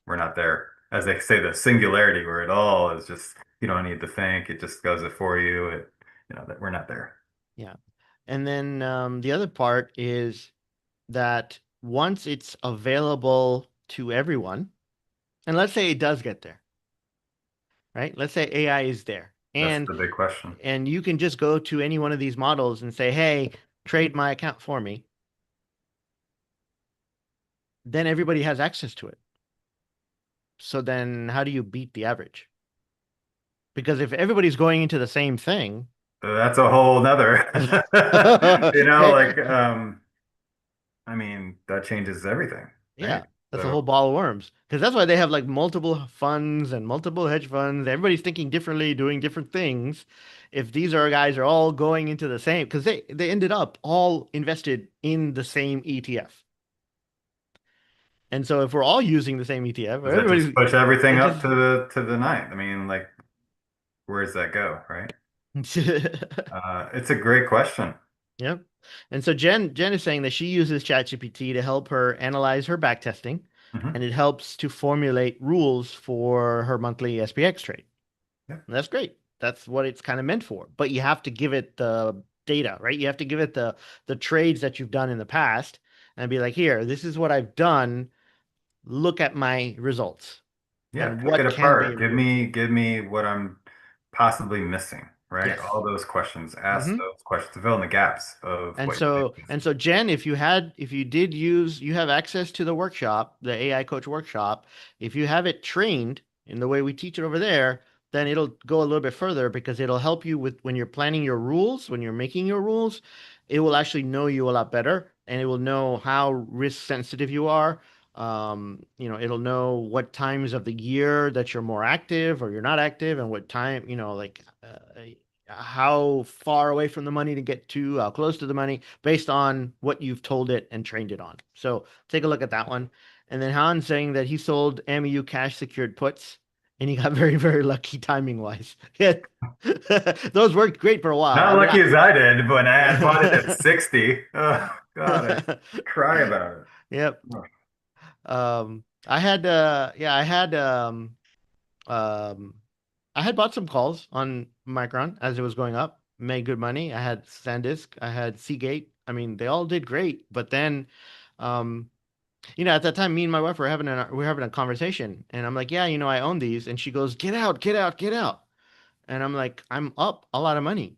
we're not there. As they say, the singularity where it all is just you don't need to think, it just does it for you. That we're not there. Yeah. And then the other part is that once it's available to everyone, and let's say it does get there, right? Let's say AI is there, That's and the big question. you can just go to any one of these models and say, "Hey, trade my account for me." Then everybody has access to it. So then how do you beat the average? Because if everybody's going into the same thing, That's a whole nother, eh, I mean, that changes everything, right? yeah, that's a So whole ball of worms. Because that's why they have like multiple funds and multiple hedge funds. Everybody's thinking differently, doing different things. If these are guys are all going into the same, because they ended up all invested in the same ETF. And so if we're all using the same ETF, does that just push everything it up just to the ninth? I mean, like, where does that go, right? It's a great question. Yep. And so Jen is saying that she uses ChatGPT to help her analyze her backtesting, Hmm. and it helps to formulate rules for her monthly SPX trade. Yeah. And that's great. That's what it's kind of meant for. But you have to give it the data, right? You have to give it the trades that you've done in the past and be like, here, this is what I've done. Look at my results. Yeah, and pick it what can be apart. improved. Give me what I'm possibly missing, right? Yes. All those questions. Ask Hmm. those questions to fill in the gaps of And what you think so, is and missing. so, Jen, if you did use, you have access to the workshop, the AI coach workshop. If you have it trained in the way we teach it over there, then it'll go a little bit further because it'll help you with when you're planning your rules, when you're making your rules, it will actually know you a lot better and it will know how risk sensitive you are. It'll know what times of the year that you're more active or you're not active and what time, how far away from the money to get to, how close to the money, based on what you've told it and trained it on. So take a look at that one. And then Han saying that he sold MEU cash secured puts and he got very, very lucky timing wise. Yeah. Those worked great for a while. Not I mean, lucky as I did when I had bought it at 60. Oh God, I cry about it. Yep. Oh. I had, yeah, um, I had bought some calls on Micron as it was going up, made good money. I had SanDisk, I had Seagate. I mean, they all did great. But then, um, at that time, me and my wife were having a conversation, and I'm like, yeah, I own these, and she goes, get out, get out, get out, and I'm like, I'm up a lot of money,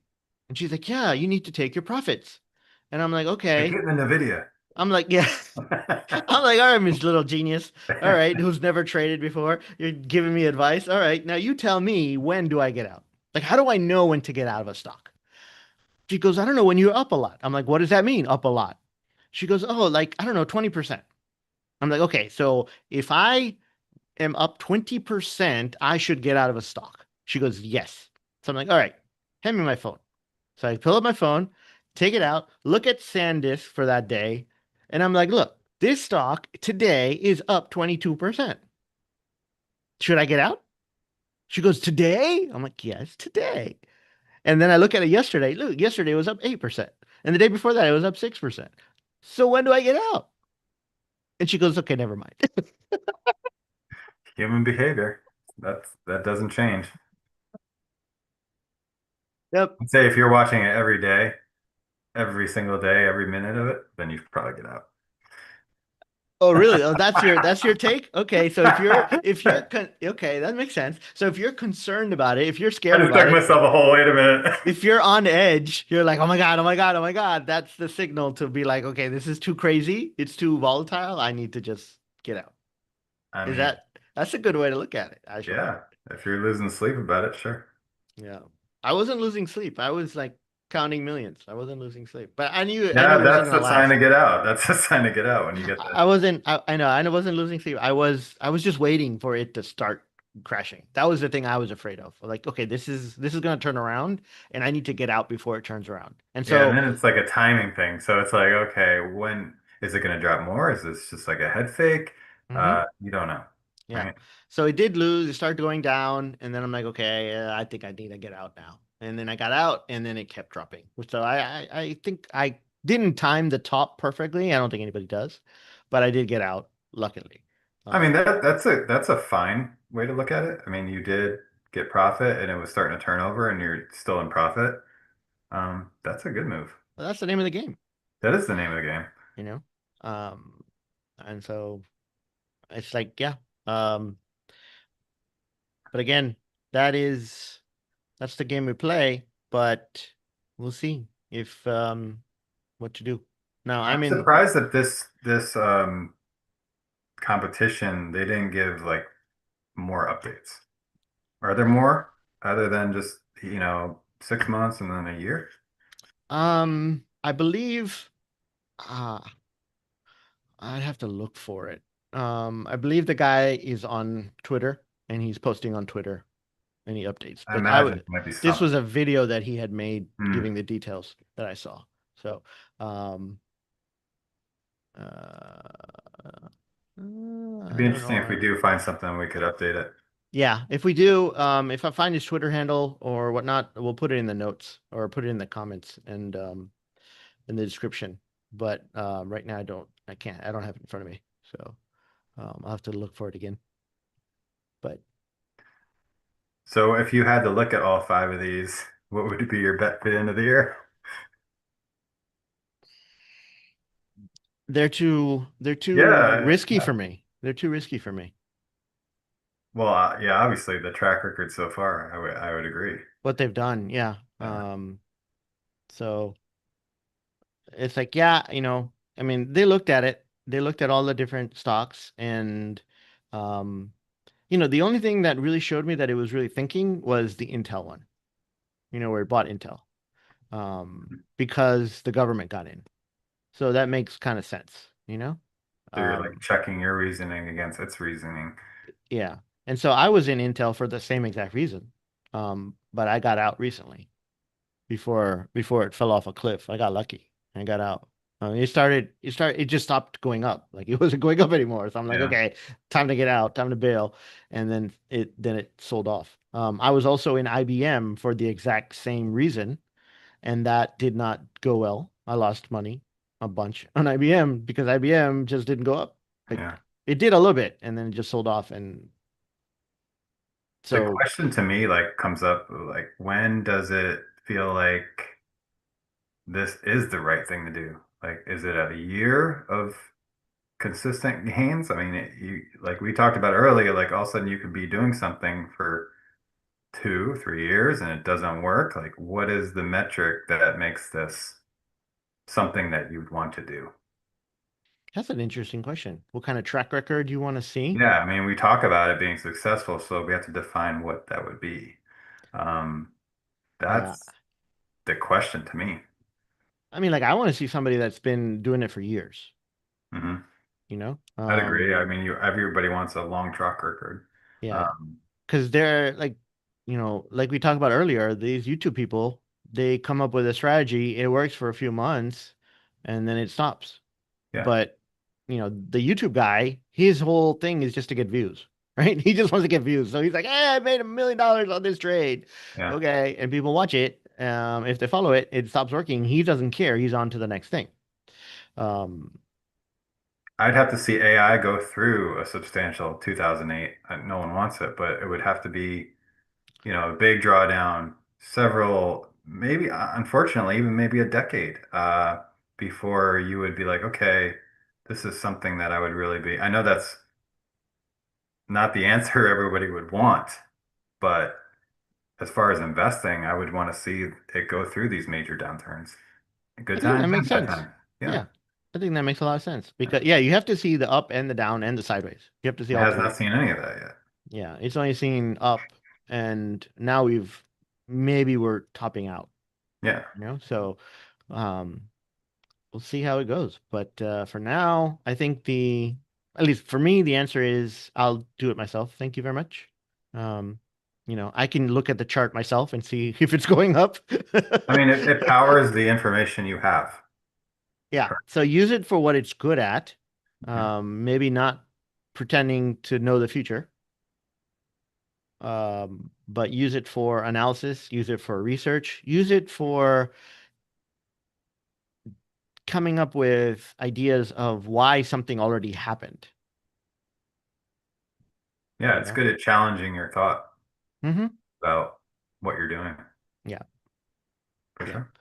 and she's like, yeah, you need to take your profits, and I'm like, Like okay. getting the NVIDIA. I'm like, yeah. I'm like, all right, Miss Little Genius. All right, who's never traded before? You're giving me advice. All right, now you tell me, when do I get out? Like, how do I know when to get out of a stock? She goes, I don't know, when you're up a lot. I'm like, what does that mean, up a lot? She goes, oh, like, I don't know, 20%. I'm like, okay, so if I am up 20%, I should get out of a stock. She goes, yes. So I'm like, all right, hand me my phone. So I pull up my phone, take it out, look at SanDisk for that day, and I'm like, look, this stock today is up 22%. Should I get out? She goes, today? I'm like, yes, today. And then I look at it yesterday. Look, yesterday it was up 8%. And the day before that, it was up 6%. So when do I get out? And she goes, okay, never mind. Human behavior. That doesn't change. Yep. I'd say if you're watching it every day, every single day, every minute of it, then you should probably get out. Oh, really? Oh, that's your take? Okay, so okay, that makes sense. So if you're concerned about it, if you're I scared just about dug it, myself a hole. Wait a minute. if you're on edge, you're like, oh my God, oh my God, oh my God. That's the signal to be like, okay, this is too crazy. It's too volatile. I need to just get out. I Is mean, that's a good way to look at it, actually. yeah, if you're losing sleep about it, sure. Yeah. I wasn't losing sleep. I was like counting millions. I wasn't losing sleep. But I knew Yeah, it wasn't that's gonna the sign to last. get out. That's the sign to get out when you get the. I wasn't losing sleep. I was just waiting for it to start crashing. That was the thing I was afraid of. Like, okay, this is gonna turn around and I need to get out before it turns around. And Yeah, and so then it's like a timing thing. So it's like, okay, when is it going to drop more? Is this just like a head fake? mhm. You don't know, Yeah. right? So it did lose. It started going down, and then I'm like, okay, I think I need to get out now. And then I got out, and then it kept dropping. So I think I didn't time the top perfectly. I don't think anybody does, but I did get out, luckily. I mean Um, that's a fine way to look at it. I mean, you did get profit and it was starting to turn over and you're still in profit. That's a good move. but that's the name of the game, That is the name of the game. you know. Um, and so it's like, yeah. Um, but again, that is that's the game we play. But we'll see if what to do. Now I'm I'm in. surprised that this competition they didn't give like more updates. Are there more other than just, 6 months and then a year? I believe uh I'd have to look for it. I believe the guy is on Twitter and he's posting on Twitter any updates. I But imagine it might be this something. was a video that he had made Hmm. giving the details that I saw. So, um It'd I be don't interesting if we know. do find something we could update it. Yeah, if we do, if I find his Twitter handle or whatnot, we'll put it in the notes or put it in the comments and in the description. But right now I don't have it in front of me. So I'll have to look for it again. But So if you had to look at all five of these, what would be your bet for the end of the year? they're too Yeah, risky for me. They're too risky for me. Well, yeah, obviously the track record so far, I would agree. What they've done, yeah. Yeah, So it's like, yeah, I mean, they looked at it. They looked at all the different stocks, and um, the only thing that really showed me that it was really thinking was the Intel one. Where it bought Intel, because the government got in. So that makes kind of sense, you know? so you're like Um, checking your reasoning against its reasoning. yeah. And so I was in Intel for the same exact reason. But I got out recently before it fell off a cliff. I got lucky and got out. It just stopped going up. Like it wasn't going up anymore. So I'm like, Yeah, okay, time to get out, time to bail. And then it sold off. I was also in IBM for the exact same reason, and that did not go well. I lost money a bunch on IBM because IBM just didn't go up. yeah. Like it did a little bit and then it just sold off. And The so question to me like comes up like when does it feel like this is the right thing to do? Like, is it a year of consistent gains? I mean, you like we talked about earlier, like all of a sudden you could be doing something for 2, 3 years and it doesn't work. Like, what is the metric that makes this something that you'd want to do? that's an interesting question. What kind of track record do you want to see? Yeah, I mean, we talk about it being successful, so we have to define what that would be. Um, Yeah. that's the question to me. I mean, like I want to see somebody that's been doing it for years, Hmm. you know? I'd agree. I mean, everybody wants a long track record. Yeah. Um, Because they're like, like we talked about earlier, these YouTube people, they come up with a strategy, it works for a few months, and then it stops. yeah, But, the YouTube guy, his whole thing is just to get views, right? He just wants to get views. So he's like, hey, I made $1 million on this trade. yeah. Okay. And people watch it. If they follow it, it stops working. He doesn't care. He's on to the next thing. Um, I'd have to see AI go through a substantial 2008. No one wants it, but it would have to be, a big drawdown, several, maybe, unfortunately, even maybe a decade, before you would be like, okay, this is something that I would really be. I know that's not the answer everybody would want, but as far as investing, I would want to see it go through these major downturns. I Good think that times makes and bad sense. times. Yeah. Yeah. I think that makes a lot of sense because, yeah, you have to see the up and the down and the sideways. You have to see It all has three. not seen any of that yet. Yeah. It's only seen up, and now maybe we're topping out, Yeah. So, um, we'll see how it goes. But for now, I think at least for me, the answer is I'll do it myself. Thank you very much. Um, I can look at the chart myself and see if it's going up. I mean, it powers the information you have. Yeah. Correct. So use it for what it's good at. Mhm. Maybe not pretending to know the future. But use it for analysis, use it for research, use it for coming up with ideas of why something already happened, Yeah, you it's know? good at challenging your thought Mm-hmm. about what you're doing, Yeah. for Yeah. sure.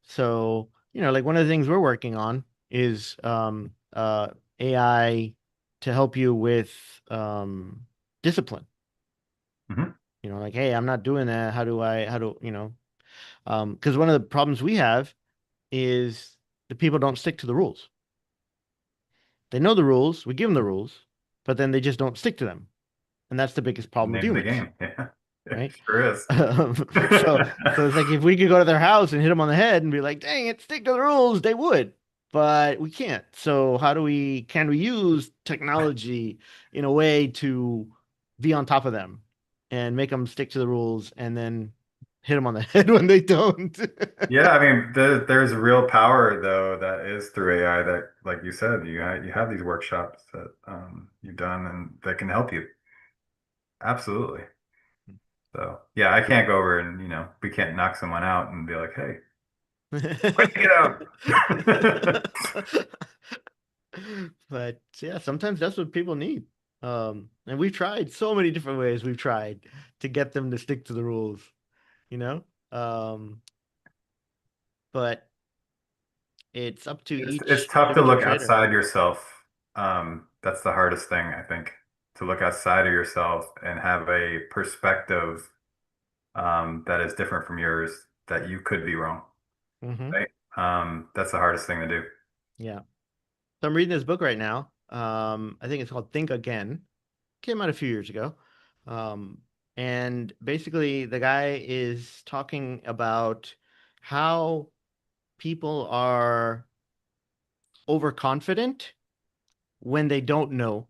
So, like one of the things we're working on is AI to help you with discipline. Hmm. Like, hey, I'm not doing that. How do, because one of the problems we have is the people don't stick to the rules. They know the rules, we give them the rules, but then they just don't stick to them. And that's the biggest problem with Name of the humans, game. Yeah, it right? sure is. Um, so it's like if we could go to their house and hit them on the head and be like, "Dang it, stick to the rules," they would, but we can't. So can we use technology in a way to be on top of them and make them stick to the rules and then hit them on the head when they don't? Yeah, I mean, there's real power though that is through AI that, like you said, you have these workshops that you've done and that can help you. Absolutely. So yeah, I can't go over and we can't knock someone out and be like, hey, where'd you get out? But yeah, sometimes that's what people need. And we've tried so many different ways we've tried to get them to stick to the rules, you know? Um, but it's up to It's each tough to individual look trader. outside yourself. That's the hardest thing, I think, to look outside of yourself and have a perspective that is different from yours, that you could be wrong, Hmm. right? That's the hardest thing to do. Yeah. So I'm reading this book right now. I think it's called Think Again. Came out a few years ago. Um, and basically, the guy is talking about how people are overconfident when they don't know.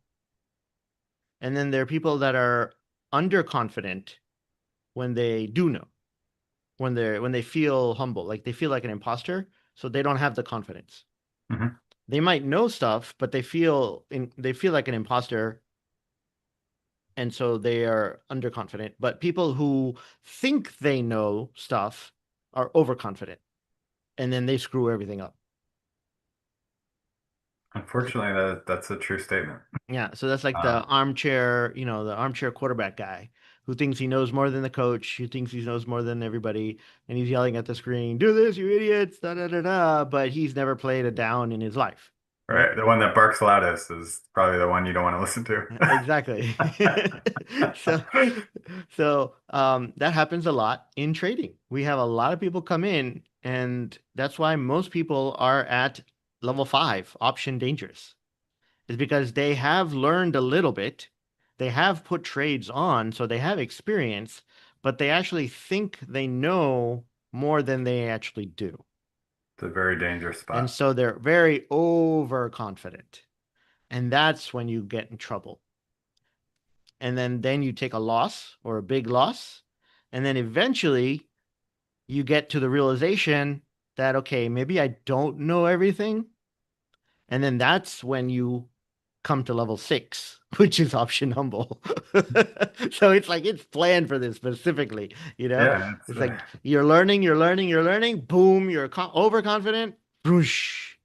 And then there are people that are underconfident when they do know, when they feel humble, like they feel like an imposter, so they don't have the confidence. Hmm. They might know stuff, but they feel like an imposter, and so they are underconfident. But people who think they know stuff are overconfident, and then they screw everything up. Unfortunately, that's a true statement. Yeah, so that's like the Um, armchair, the armchair quarterback guy who thinks he knows more than the coach, who thinks he knows more than everybody, and he's yelling at the screen, "Do this, you idiots!" Da da da da. But he's never played a down in his life. right. The one that barks loudest is probably the one you don't want to listen Exactly. So, that happens a lot in trading. We have a lot of people come in, and that's why most people are at level 5, option dangerous, is because they have learned a little bit. They have put trades on, so they have experience, but they actually think they know more than they actually do. It's a very dangerous And spot. so they're very overconfident. And that's when you get in trouble. And then you take a loss or a big loss, and then eventually you get to the realization that okay, maybe I don't know everything, and then that's when you come to level 6, which is option humble. So it's like it's planned for this specifically, you know? Yeah, It's like you're learning, you're learning, you're learning, boom, you're overconfident, whoosh,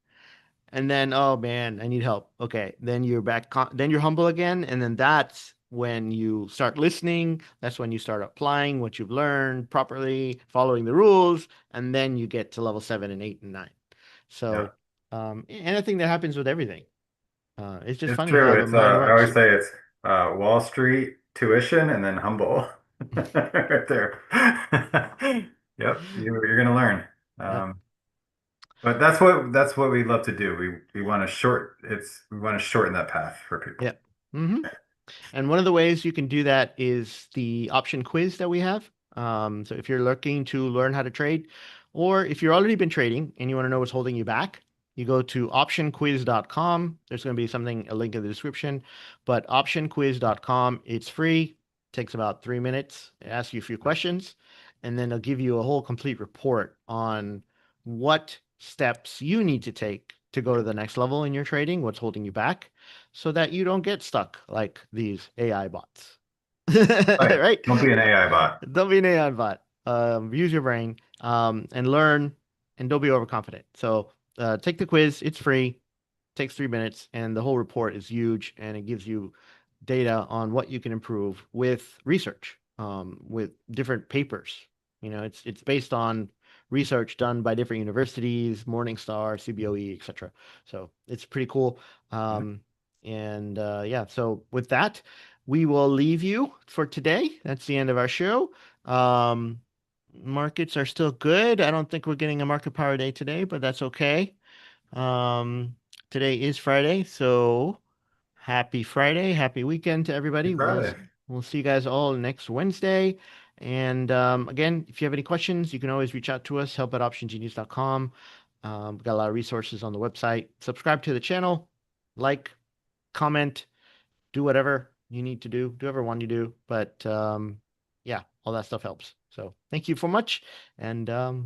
and then, oh man, I need help. Okay. Then you're back, then you're humble again. And then that's when you start listening. That's when you start applying what you've learned properly, following the rules. And then you get to level 7 and 8 and 9. yeah, So, and I think that happens with everything. It's just it's funny how true. the It's mind I always works. say it's Wall Street tuition and then humble right there. Yep, you're gonna learn. Yep. But that's what we love to do. We want to we want to shorten that path for people. Yep. Hmm. And one of the ways you can do that is the option quiz that we have. So if you're looking to learn how to trade, or if you've already been trading and you want to know what's holding you back, you go to optionquiz.com. There's going to be a link in the description, but optionquiz.com, it's free, takes about 3 minutes. It asks you a few questions, and then it'll give you a whole complete report on what steps you need to take to go to the next level in your trading, what's holding you back so that you don't get stuck like these AI bots. Right. Right? Don't be an AI bot. Don't be an AI bot. Use your brain and learn, and don't be overconfident. So take the quiz. It's free. Takes 3 minutes, and the whole report is huge, and it gives you data on what you can improve with research, with different papers. It's based on research done by different universities, Morningstar, CBOE, etc. So it's pretty cool. Yeah. And yeah, so with that, we will leave you for today. That's the end of our show. Um, Markets are still good. I don't think we're getting a market power day today, but that's okay. Um, Today is Friday, so happy Friday, happy weekend to Happy everybody. Friday. We'll see you guys all next Wednesday. And again, if you have any questions, you can always reach out to us, help@optiongenius.com. We've got a lot of resources on the website. Subscribe to the channel, like, comment, do whatever you need to do whatever one you do. But yeah, all that stuff helps. So thank you so much, and we'll